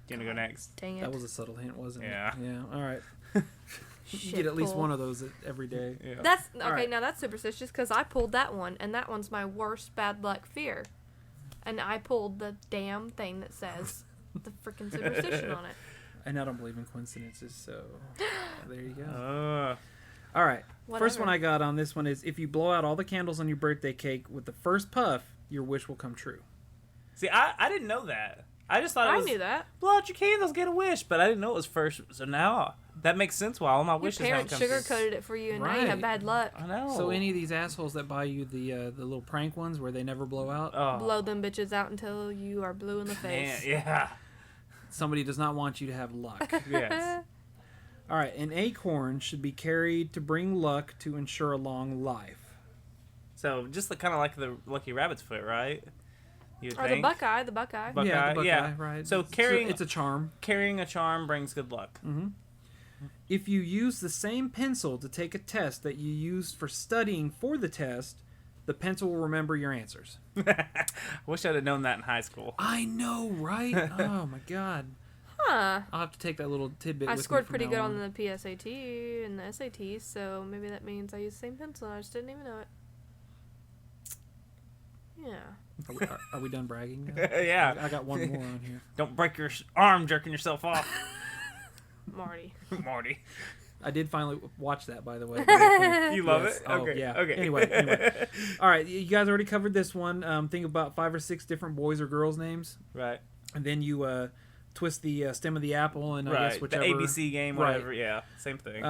You gonna go next? Dang it. That was a subtle hint, wasn't Yeah. it? Yeah. All right. You Shit get at least pull. one of those every day. Yeah. That's okay. All right. Now that's superstitious because I pulled that one, and that one's my worst bad luck fear. And I pulled the damn thing that says the freaking superstition on it. And I don't believe in coincidences, so there you go. Uh, All right. First Whatever. one I got on this one is if you blow out all the candles on your birthday cake with the first puff, your wish will come true. see, I didn't know that. I just thought it I was knew that. blow out your candles, get a wish, but I didn't know it was first. So now that makes sense why all my Your wishes haven't parents come true. sugar-coated it for you, and now you have Right. bad luck. I know. So any of these assholes that buy you the little prank ones where they never blow out, Blow them bitches out until you are blue in the face. Yeah. somebody does not want you to have luck. Yes. All right, an acorn should be carried to bring luck to ensure a long life. So just kind of like the lucky rabbit's foot, right? You Or the Buckeye. The Buckeye. Yeah, the Buckeye, yeah. right. So It's a charm. Carrying a charm brings good luck. Mm-hmm. If you use the same pencil to take a test that you used for studying for the test, the pencil will remember your answers. I wish I'd have known that in high school. I know, right? Oh my god. Huh. I'll have to take that little tidbit. I with me scored from pretty now good on. on the PSAT and the SATs, so maybe that means I use the same pencil and I just didn't even know it. Yeah. Are we done bragging now? Yeah. I got one more on here. Don't break your arm jerking yourself off. Marty. Marty. I did finally watch that, by the way. You love Yes. it? Oh, Okay. yeah. Okay. Anyway. All right, you guys already covered this one. Think about 5 or 6 different boys or girls' names. Right. And then you twist the stem of the apple and I Right. guess whichever. The ABC game, Right. whatever. Yeah. Same thing.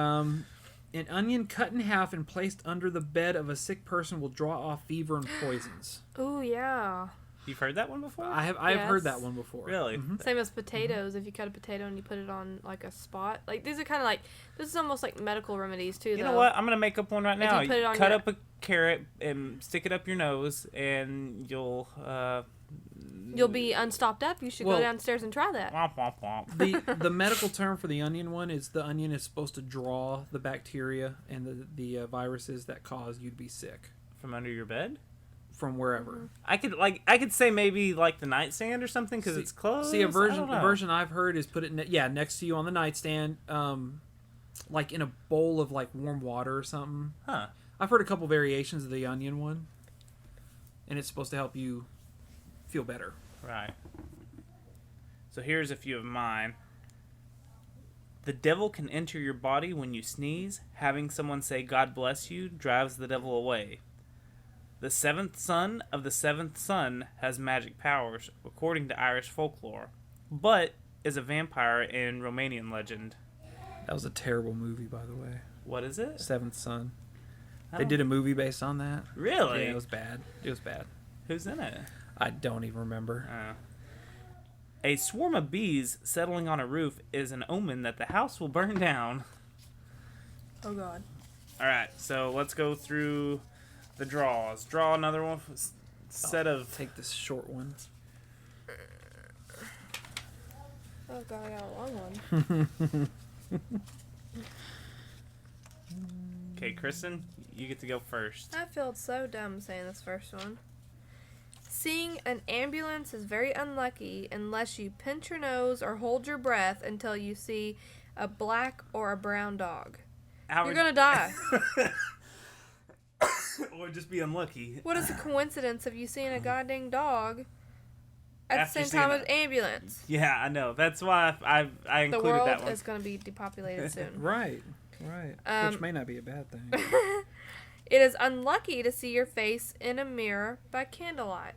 An onion cut in half and placed under the bed of a sick person will draw off fever and poisons. Ooh, yeah. You've heard that one before? I have heard that one before. Really? Same as potatoes. If you cut a potato and you put it on like a spot, like these are kind of like this is almost like medical remedies too. You know what? I'm gonna make up one right now. you put it on cut your- up a carrot and stick it up your nose, and you'll be unstopped up. You should go downstairs and try that. Womp womp womp. The medical term for the onion one is the onion is supposed to draw the bacteria and the viruses that cause you to be sick From under your bed? from wherever. I could say maybe like the nightstand or something because it's closed. See, a I don't know. version I've heard is put it next to you on the nightstand, like in a bowl of like warm water or something. Huh. I've heard a couple variations of the onion one, and it's supposed to help you feel better. Right. So here's a few of mine. The devil can enter your body when you sneeze. Having someone say God bless you drives the devil away. The seventh son of the seventh son has magic powers, according to Irish folklore, but is a vampire in Romanian legend. That was a terrible movie, by the way. What is it? Seventh Son. I They don't- did a movie based on that. Really? Yeah, it was bad. It was bad. Who's in it? I don't even remember. A swarm of bees settling on a roof is an omen that the house will burn down. Oh God. All right, so let's go through the draws. Draw another one. Set of. Take this short one. Oh God, I got a long one. Okay, Kristen, you get to go first. I feel so dumb saying this first one. Seeing an ambulance is very unlucky unless you pinch your nose or hold your breath until you see a black or a brown dog. You're gonna die. Or just be unlucky. What is the coincidence of you seeing a goddamn dog at After the same seeing time it. as ambulance? Yeah, I know. That's why I The included world that one. is gonna be depopulated soon. Right. Which may not be a bad thing. It is unlucky to see your face in a mirror by candlelight.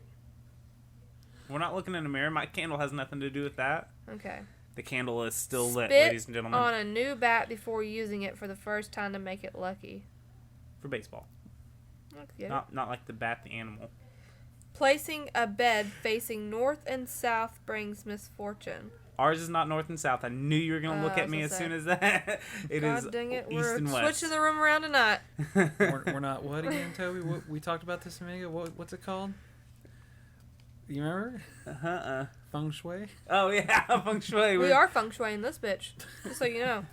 We're not looking in a mirror. My candle has nothing to do with that. Okay. The candle is still lit, Spit ladies and gentlemen. on a new bat before using it for the first time to make it lucky. For baseball. Okay. Not like the bat, the animal. Placing a bed facing north and south brings misfortune. Ours is not north and south. I knew you were going to look I at me was as gonna soon as that. It is God dang it, east we're and west. switching the room around tonight. we're not what again, Toby? What, we talked about this a minute ago. What's it called? You remember? Feng Shui? Oh, yeah, feng shui. We are feng shui in this bitch, just so you know.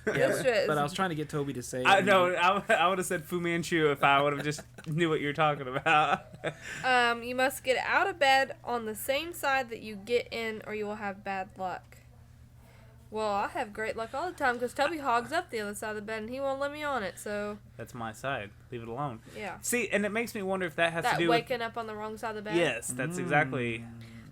This shit But is- I was trying to get Toby to say I it. know. I would have said Fu Manchu if I would have just knew what you were talking about. You must get out of bed on the same side that you get in, or you will have bad luck. Well, I have great luck all the time because Toby hogs up the other side of the bed and he won't let me on it. So That's my side. Leave it alone. yeah, See, and it makes me wonder if that has that to do with... waking up on the wrong side of the bed. Yes, that's exactly...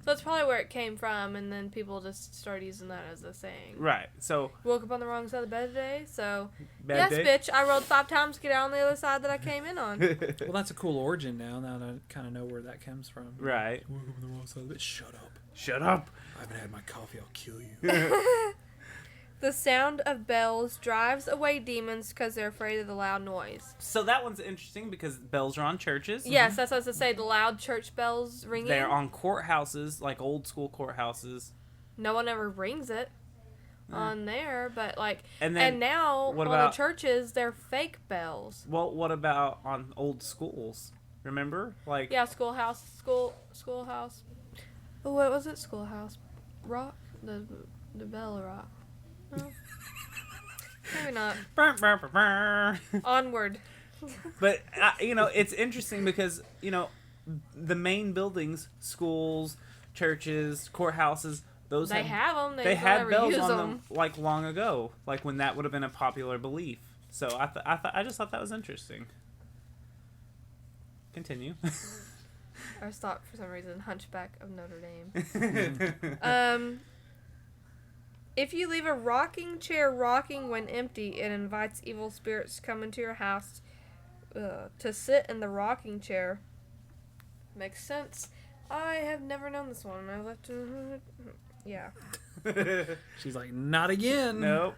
So that's probably where it came from, and then people just started using that as a saying. Right, so... Woke up on the wrong side of the bed today, so Bad yes, day? bitch, I rolled 5 times to get out on the other side that I came in on. Well, that's a cool origin now that I kind of know where that comes from. Right. Woke up on the wrong side of the bed. Shut up. Shut up. I haven't had my coffee, I'll kill you. The sound of bells drives away demons because they're afraid of the loud noise. So that one's interesting because bells are on churches. Yes, that's what I was to say. The loud church bells ringing. They're on courthouses, like old school courthouses. No one ever rings it on there, but like, And now what on about- the churches, they're fake bells. Well, what about on old schools? Remember? Like, Yeah, schoolhouse. Oh, what was it? Schoolhouse rock? The bell rock. No. Maybe not. Onward. But, it's interesting because, the main buildings, schools, churches, courthouses, those They have them. They had bells use on them like long ago, like when that would have been a popular belief. So I just thought that was interesting. Continue. I stopped for some reason. Hunchback of Notre Dame. If you leave a rocking chair rocking when empty, it invites evil spirits to come into your house to sit in the rocking chair. Makes sense. I have never known this one. I left. Yeah. She's like, not again. Nope.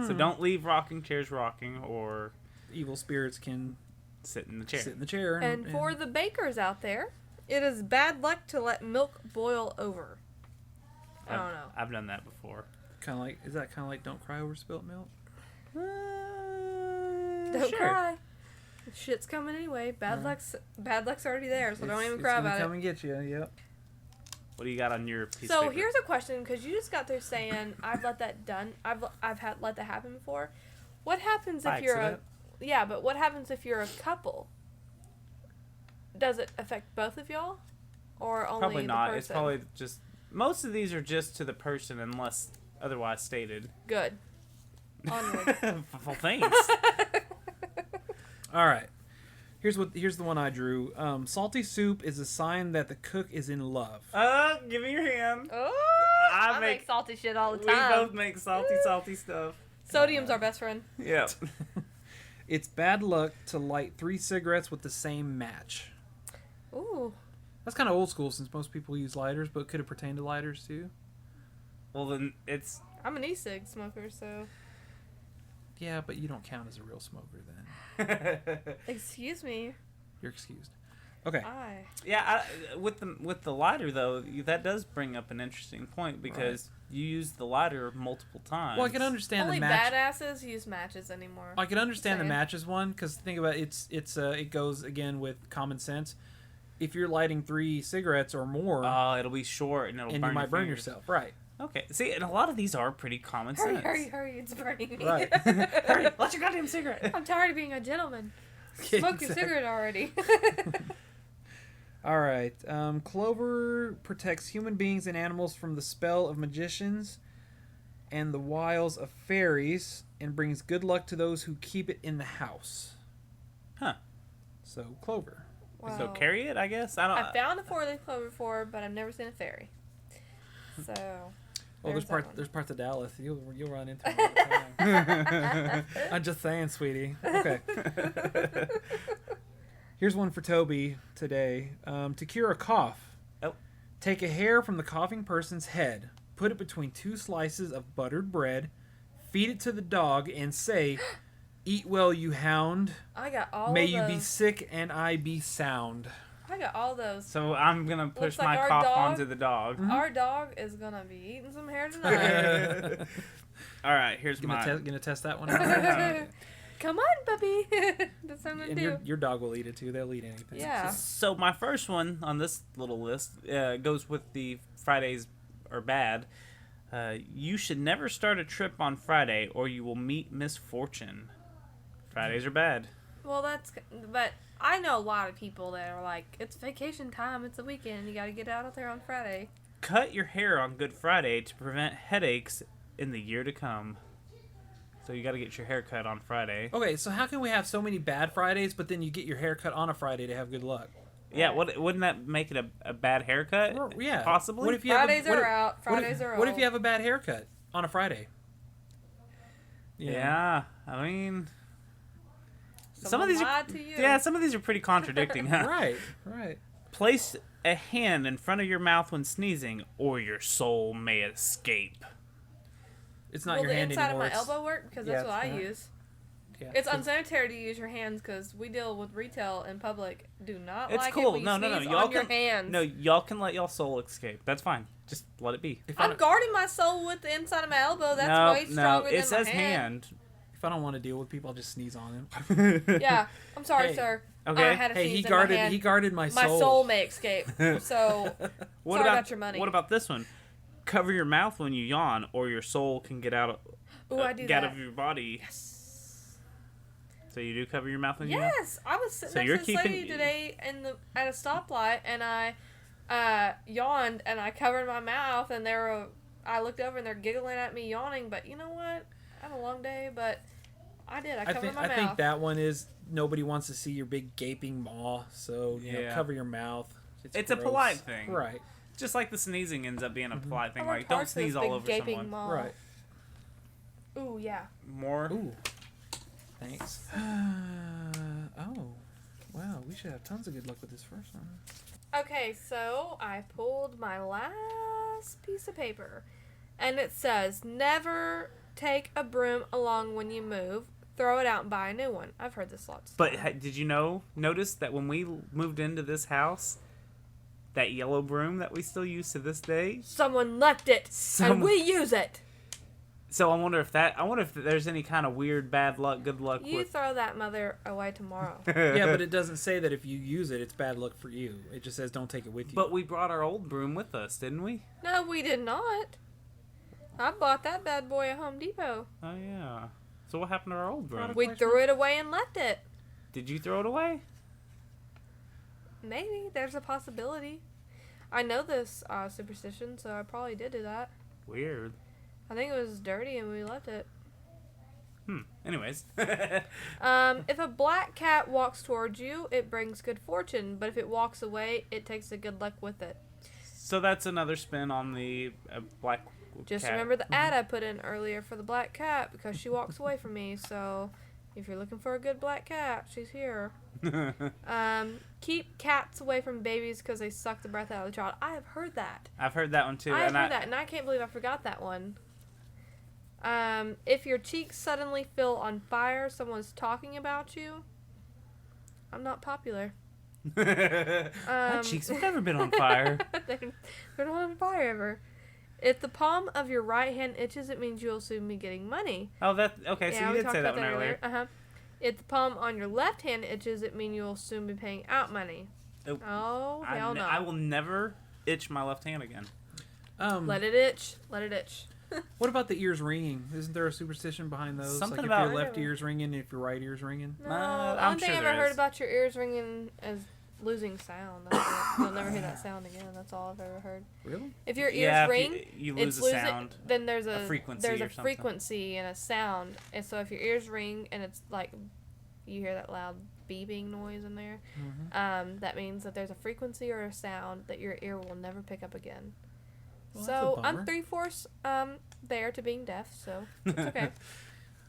So don't leave rocking chairs rocking, or evil spirits can sit in the chair. Sit in the chair. And for the bakers out there, it is bad luck to let milk boil over. I don't know. I've done that before. Is that kind of like don't cry over spilt milk? Don't cry. Shit's coming anyway. Bad luck's already there, so don't even cry about it. Come and get you. Yep. What do you got on your piece So of paper? here's a question, because you just got through saying I've let that let that happen before. What happens if you're accident? but what happens if you're a couple? Does it affect both of y'all, or only Probably the not. person? It's probably just most of these are just to the person unless otherwise stated. Good. Onward. Well, thanks. All right. Here's the one I drew. Salty soup is a sign that the cook is in love. Give me your hand. Oh, I make make salty shit all the We time. both make salty stuff. Sodium's our best friend. Yep. It's bad luck to light 3 cigarettes with the same match. Ooh. That's kind of old school since most people use lighters, but could it pertain to lighters too? Well, then it's... I'm an e-cig smoker, so... Yeah, but you don't count as a real smoker then. Excuse me. You're excused. Okay. Yeah, with the lighter though, that does bring up an interesting point because you use the lighter multiple times. Well, I can understand Only the match. badasses use matches anymore. I can understand the Saying. matches one because think about it, it goes again with common sense. If you're lighting 3 cigarettes or more, it'll be short and you might burn yourself. Right. Okay. See, and a lot of these are pretty common sense. Hurry, it's burning me. Right. Hurry, light your goddamn cigarette. I'm tired of being a gentleman. Yeah, Smoke your exactly. cigarette already. All right. Clover protects human beings and animals from the spell of magicians and the wiles of fairies and brings good luck to those who keep it in the house. Huh. So, clover. Wow. So carry it, I guess. I don't. I found a 4-leaf clover before, but I've never seen a fairy. So. Well, there's there's parts of Dallas you'll run into them all the time. I'm just saying, sweetie. Okay. Here's one for Toby today. To cure a cough, take a hair from the coughing person's head, put it between 2 slices of buttered bread, feed it to the dog, and say, "Eat well, you hound. I got all May of you be those. sick and I be sound." I got all those. So I'm gonna push Looks like my our cough dog- onto the dog. Our dog is gonna be eating some hair tonight. All right, here's Gonna test that one out. Come on, puppy. That's what I'm gonna And do. your dog will eat it too. They'll eat anything. Yeah. So my first one on this little list goes with the Fridays are bad. You should never start a trip on Friday or you will meet misfortune. Fridays are bad. Well, but I know a lot of people that are like, it's vacation time, it's a weekend, you gotta get out there on Friday. Cut your hair on Good Friday to prevent headaches in the year to come. So you got to get your hair cut on Friday. Okay, so how can we have so many bad Fridays, but then you get your hair cut on a Friday to have good luck? Yeah, wouldn't that make it a bad haircut? Yeah, possibly. What if you Fridays have are out. Fridays are What if old. you have a bad haircut on a Friday? Yeah, I mean, some of Someone these lied are to you. some of these are pretty contradicting, huh? Right. Place a hand in front of your mouth when sneezing, or your soul may escape. It's not Will your the hand inside anymore. of my elbow work? Because that's what I use. Yeah. It's unsanitary to use your hands because we deal with retail in public. Do not It's like cool. it when No, you no, no. sneeze Y'all on your can. hands. No, y'all can let y'all soul escape. That's fine. Just let it be. I'm guarding my soul with the inside of my elbow. That's way stronger than it says my hand. If I don't want to deal with people, I'll just sneeze on them. Yeah, I'm sorry, Hey. sir. Okay. I had a Hey, sneeze he in guarded. my hand. He guarded my soul. My soul may escape. So What sorry about your money. What about this one? Cover your mouth when you yawn, or your soul can get out. Ooh, I do get that. out of your body. Yes. So you do cover your mouth when you yawn? Yes, I was sitting So next you're to this lady today at a stoplight, and I yawned, and I covered my mouth, and I looked over, and they're giggling at me yawning. But you know what? I had a long day, but I did. I covered my mouth. I think that one is nobody wants to see your big gaping maw, so you know, cover your mouth. It's a polite thing, right? Just like the sneezing ends up being a polite thing. I Like, worked don't hard for this sneeze all big over gaping someone. maw. Right. Ooh, yeah. More. Ooh. Thanks. Oh, wow. We should have tons of good luck with this first one. Okay, so I pulled my last piece of paper, and it says, never take a broom along when you move. Throw it out and buy a new one. I've heard this lots of But times. did you notice that when we moved into this house, that yellow broom that we still use to this day? Someone left it, and we use it. So I wonder if there's any kind of weird bad luck, good luck You with. throw that mother away tomorrow. Yeah, but it doesn't say that if you use it, it's bad luck for you. It just says don't take it with you. But we brought our old broom with us, didn't we? No, we did not. I bought that bad boy at Home Depot. Oh yeah. So what happened to our old broom? We threw it away and left it. Did you throw it away? Maybe. There's a possibility. I know this superstition, so I probably did do that. Weird. I think it was dirty and we left it. Anyways. If a black cat walks towards you, it brings good fortune. But if it walks away, it takes the good luck with it. So that's another spin on the black Just cat. remember the ad I put in earlier for the black cat because she walks away from me. So if you're looking for a good black cat, she's here. Keep cats away from babies because they suck the breath out of the child. I have heard that. I've heard that one too. I've heard that, and I can't believe I forgot that one. If your cheeks suddenly feel on fire, someone's talking about you. I'm not popular. My cheeks have never been on fire. They're not on fire ever. If the palm of your right hand itches, it means you'll soon be getting money. Oh, that okay. Yeah, So you we did talked say that about one earlier. If the palm on your left hand itches, it means you'll soon be paying out money. Oh, hell no. I will never itch my left hand again. Let it itch. Let it itch. What about the ears ringing? Isn't there a superstition behind those? Something like about if your left ear's ringing and if your right ear's ringing? No, I'm the only thing sure I there ever heard is. about your ears ringing is losing sound. That's it. You'll never hear that sound again. That's all I've ever heard. Really? If your ears Yeah, if ring, you lose it's a losing, sound, then there's a frequency there's or a something. frequency and a sound. And so if your ears ring and it's like you hear that loud beeping noise in there, that means that there's a frequency or a sound that your ear will never pick up again. Well, So that's a I'm bummer. 3/4 there to being deaf, so it's okay.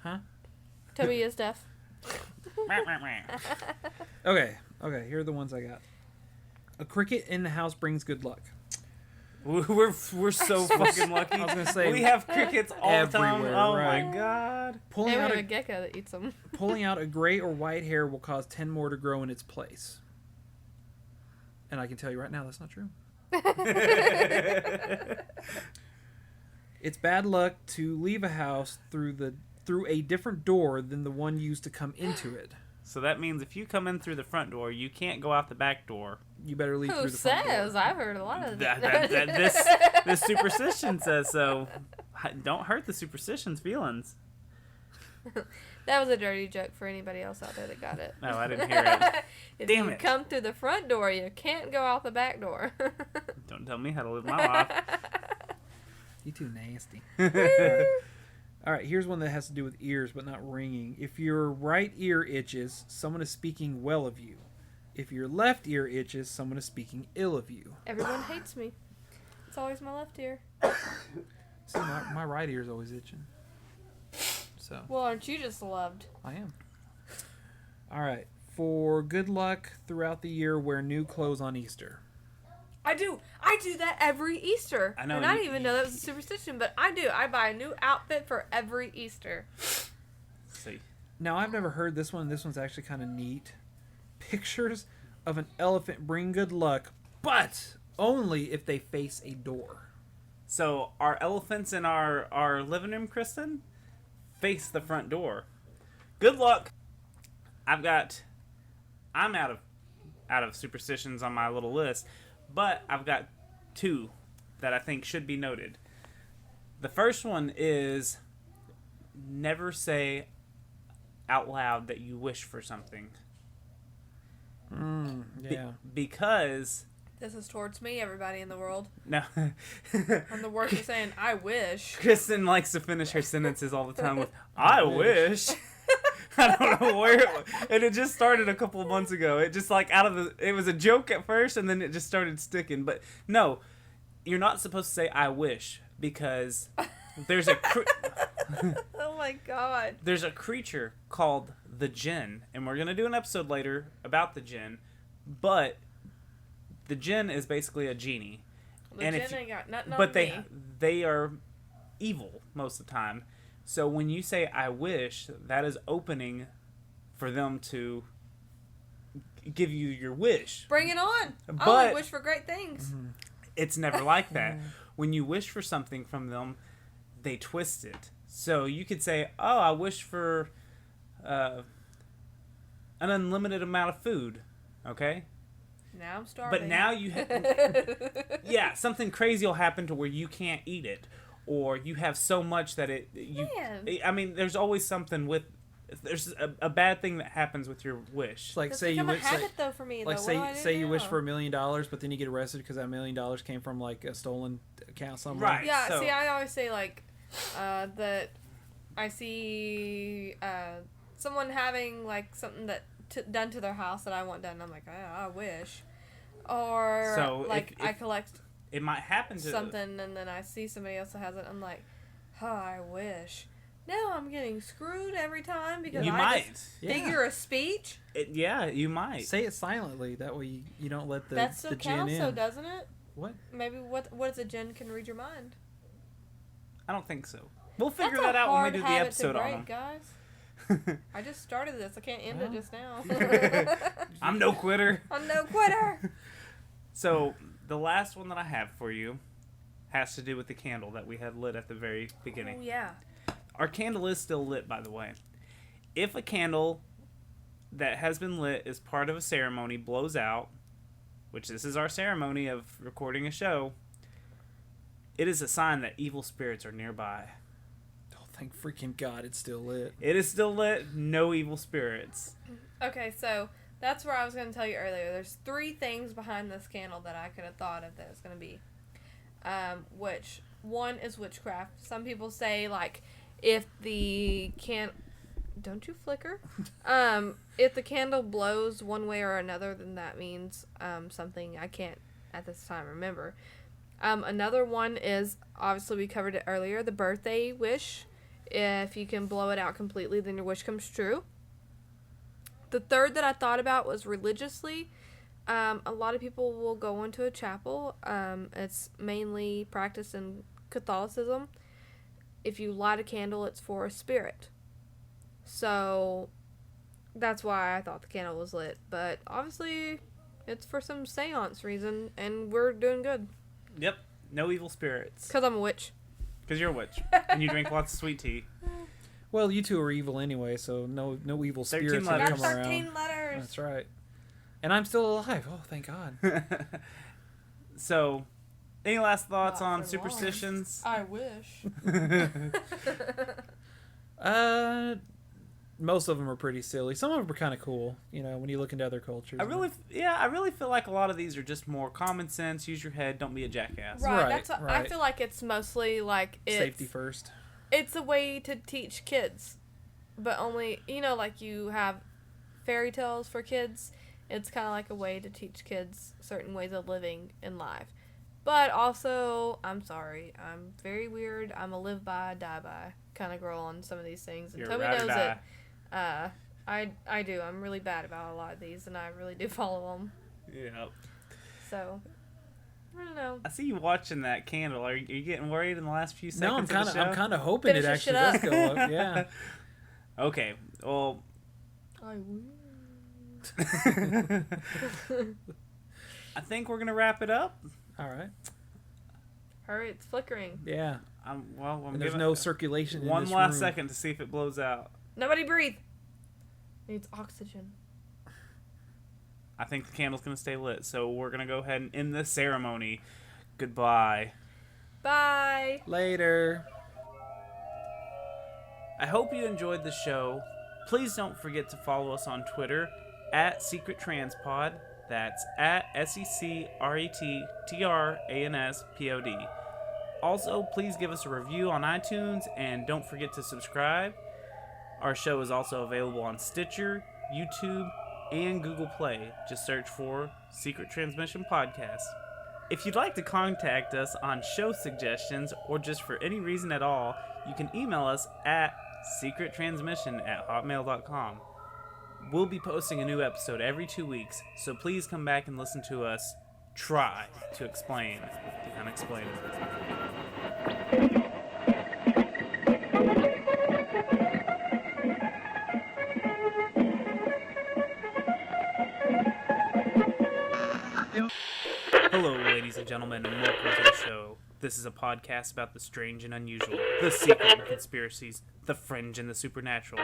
Huh? Toby is deaf. Okay, here are the ones I got. A cricket in the house brings good luck. We're so fucking lucky. I was gonna say we have crickets all the time. everywhere, Oh right. my god. Pulling And we out have a a gecko that eats them. pulling out a gray or white hair will cause 10 more to grow in its place. And I can tell you right now that's not true. It's bad luck to leave a house through a different door than the one used to come into it. So that means if you come in through the front door, you can't go out the back door. You better leave Who through the front door. says? I've heard a lot of This superstition says so. Don't hurt the superstition's feelings. That was a dirty joke for anybody else out there that got it. No, I didn't hear it. If Damn you it. come through the front door, you can't go out the back door. Don't tell me how to live my life. You too nasty. All right, here's one that has to do with ears, but not ringing. If your right ear itches, someone is speaking well of you. If your left ear itches, someone is speaking ill of you. Everyone hates me. It's always my left ear. See, my right ear is always itching. So Well, aren't you just loved? I am. All right, for good luck throughout the year, wear new clothes on Easter. I do that every Easter. I know, And I you- didn't even know that was a superstition, but I do. I buy a new outfit for every Easter. See. Now, I've never heard this one. This one's actually kind of neat. Pictures of an elephant bring good luck, but only if they face a door. So our elephants in our living room, Kristen, face the front door. Good luck. I'm out of superstitions on my little list, but I've got 2 that I think should be noted. The first one is never say out loud that you wish for something. Yeah. Because This is towards me, everybody in the world. no, I'm the worst at saying, I wish. Kristen likes to finish her sentences all the time with "I wish." I don't know where it was. And it just started a couple of months ago. It just like it was a joke at first, and then it just started sticking. But no, you're not supposed to say "I wish" because there's a Oh my god. there's a creature called the Jinn, and we're gonna do an episode later about the Jinn. But the Jinn is basically a genie, The and Jinn if you, ain't got nothing on but me. they are evil most of the time. So when you say "I wish," that is opening for them to give you your wish. Bring it on. I But- only wish for great things. It's never like that. When you wish for something from them, they twist it. So you could say, "Oh, I wish for an unlimited amount of food." Okay? Now I'm starving. But now you yeah, something crazy will happen to where you can't eat it, or you have so much that Man. I mean, there's always something with there's a bad thing that happens with your wish. It's like That's say you become a wish, habit though for me. like though. What do I do say you wish now? for $1 million, but then you get arrested because that $1 million came from like a stolen account somewhere. Right. Yeah, So- see, I always say, like, that I see someone having, like, something that done to their house that I want done. I'm like, oh, I wish. Or, So, like, if I collect it might happen to something and then I see somebody else that has it. I'm like, oh, I wish. Now I'm getting screwed every time because You I might. just Yeah. figure a speech. Yeah, you might. Say it silently. That way you don't let the That still the gin counts, in. though, doesn't it? What? Maybe what is a gin can read your mind? I don't think so. We'll figure That's that a out when we hard do the habit episode to on break, them. guys. I just started this. I can't end it just now. I'm no quitter. I'm no quitter. So the last one that I have for you has to do with the candle that we had lit at the very beginning. Oh, yeah. Our candle is still lit, by the way. If a candle that has been lit as part of a ceremony blows out, which this is our ceremony of recording a show, it is a sign that evil spirits are nearby. Oh, thank freaking God it's still lit. It is still lit, no evil spirits. Okay, so that's where I was going to tell you earlier. There's 3 things behind this candle that I could have thought of that it's going to be. Which, one is witchcraft. Some people say, like, if the don't you flicker? If the candle blows one way or another, then that means something I can't at this time remember. Another one is, obviously we covered it earlier, the birthday wish. If you can blow it out completely, then your wish comes true. The third that I thought about was religiously. A lot of people will go into a chapel. It's mainly practiced in Catholicism. If you light a candle, it's for a spirit. So that's why I thought the candle was lit. But obviously, it's for some seance reason, and we're doing good. Yep, no evil spirits. Because I'm a witch. Because you're a witch. And you drink lots of sweet tea. Well, you two are evil anyway, so no evil 13 spirits will letters. come Got 13 around. letters. That's right. And I'm still alive. Oh, thank God. So, any last thoughts Not on for superstitions? I wish. Most of them are pretty silly. Some of them are kind of cool, you know, when you look into other cultures. I really feel like a lot of these are just more common sense. Use your head. Don't be a jackass. Right. Right, That's what, I right. feel like it's mostly like it's Safety first. It's a way to teach kids, but only like you have fairy tales for kids. It's kind of like a way to teach kids certain ways of living in life. But also, I'm sorry, I'm very weird. I'm a live by, die by kind of girl on some of these things, and You're Toby ride or knows die. it. I do. I'm really bad about a lot of these, and I really do follow them. Yeah. So, I don't know. I see you watching that candle. Are you getting worried in the last few seconds No, of the show? I'm kind of hoping Finish it your actually shit does go up. Yeah. Okay, well... I will. I think we're going to wrap it up. All right. Hurry, it's flickering. Yeah. I'm And there's giving no circulation in one this last room. second to see if it blows out. Nobody breathe. Needs oxygen. I think the candle's going to stay lit, so we're going to go ahead and end this ceremony. Goodbye. Bye. Later. I hope you enjoyed the show. Please don't forget to follow us on Twitter at secrettranspod. That's at secretranspod. Also, please give us a review on iTunes and don't forget to subscribe. Our show is also available on Stitcher, YouTube, and Google Play. Just search for Secret Transmission Podcast. If you'd like to contact us on show suggestions or just for any reason at all, you can email us at secrettransmission@hotmail.com. We'll be posting a new episode every 2 weeks, so please come back and listen to us try to explain the unexplainable. Hello, ladies and gentlemen, and welcome to the show. This is a podcast about the strange and unusual, the secret and conspiracies, the fringe and the supernatural.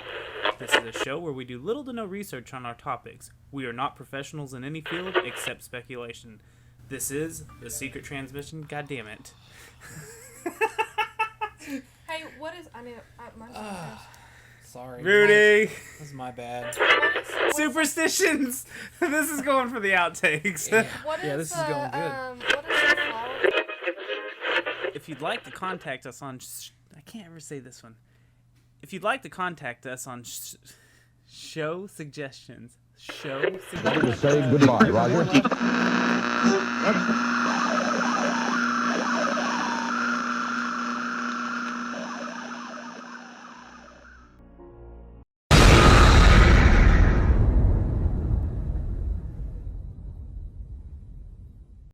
This is a show where we do little to no research on our topics. We are not professionals in any field except speculation. This is the Secret Transmission. God damn it. Hey, what is... I need... mine's Sorry. Rudy! This is my bad. Superstitions! This is going for the outtakes. Yeah, What yeah is, this is going good. What is the flower? If you'd like to contact us on... I can't ever say this one. If you'd like to contact us on show suggestions... Ready to say goodbye, Roger.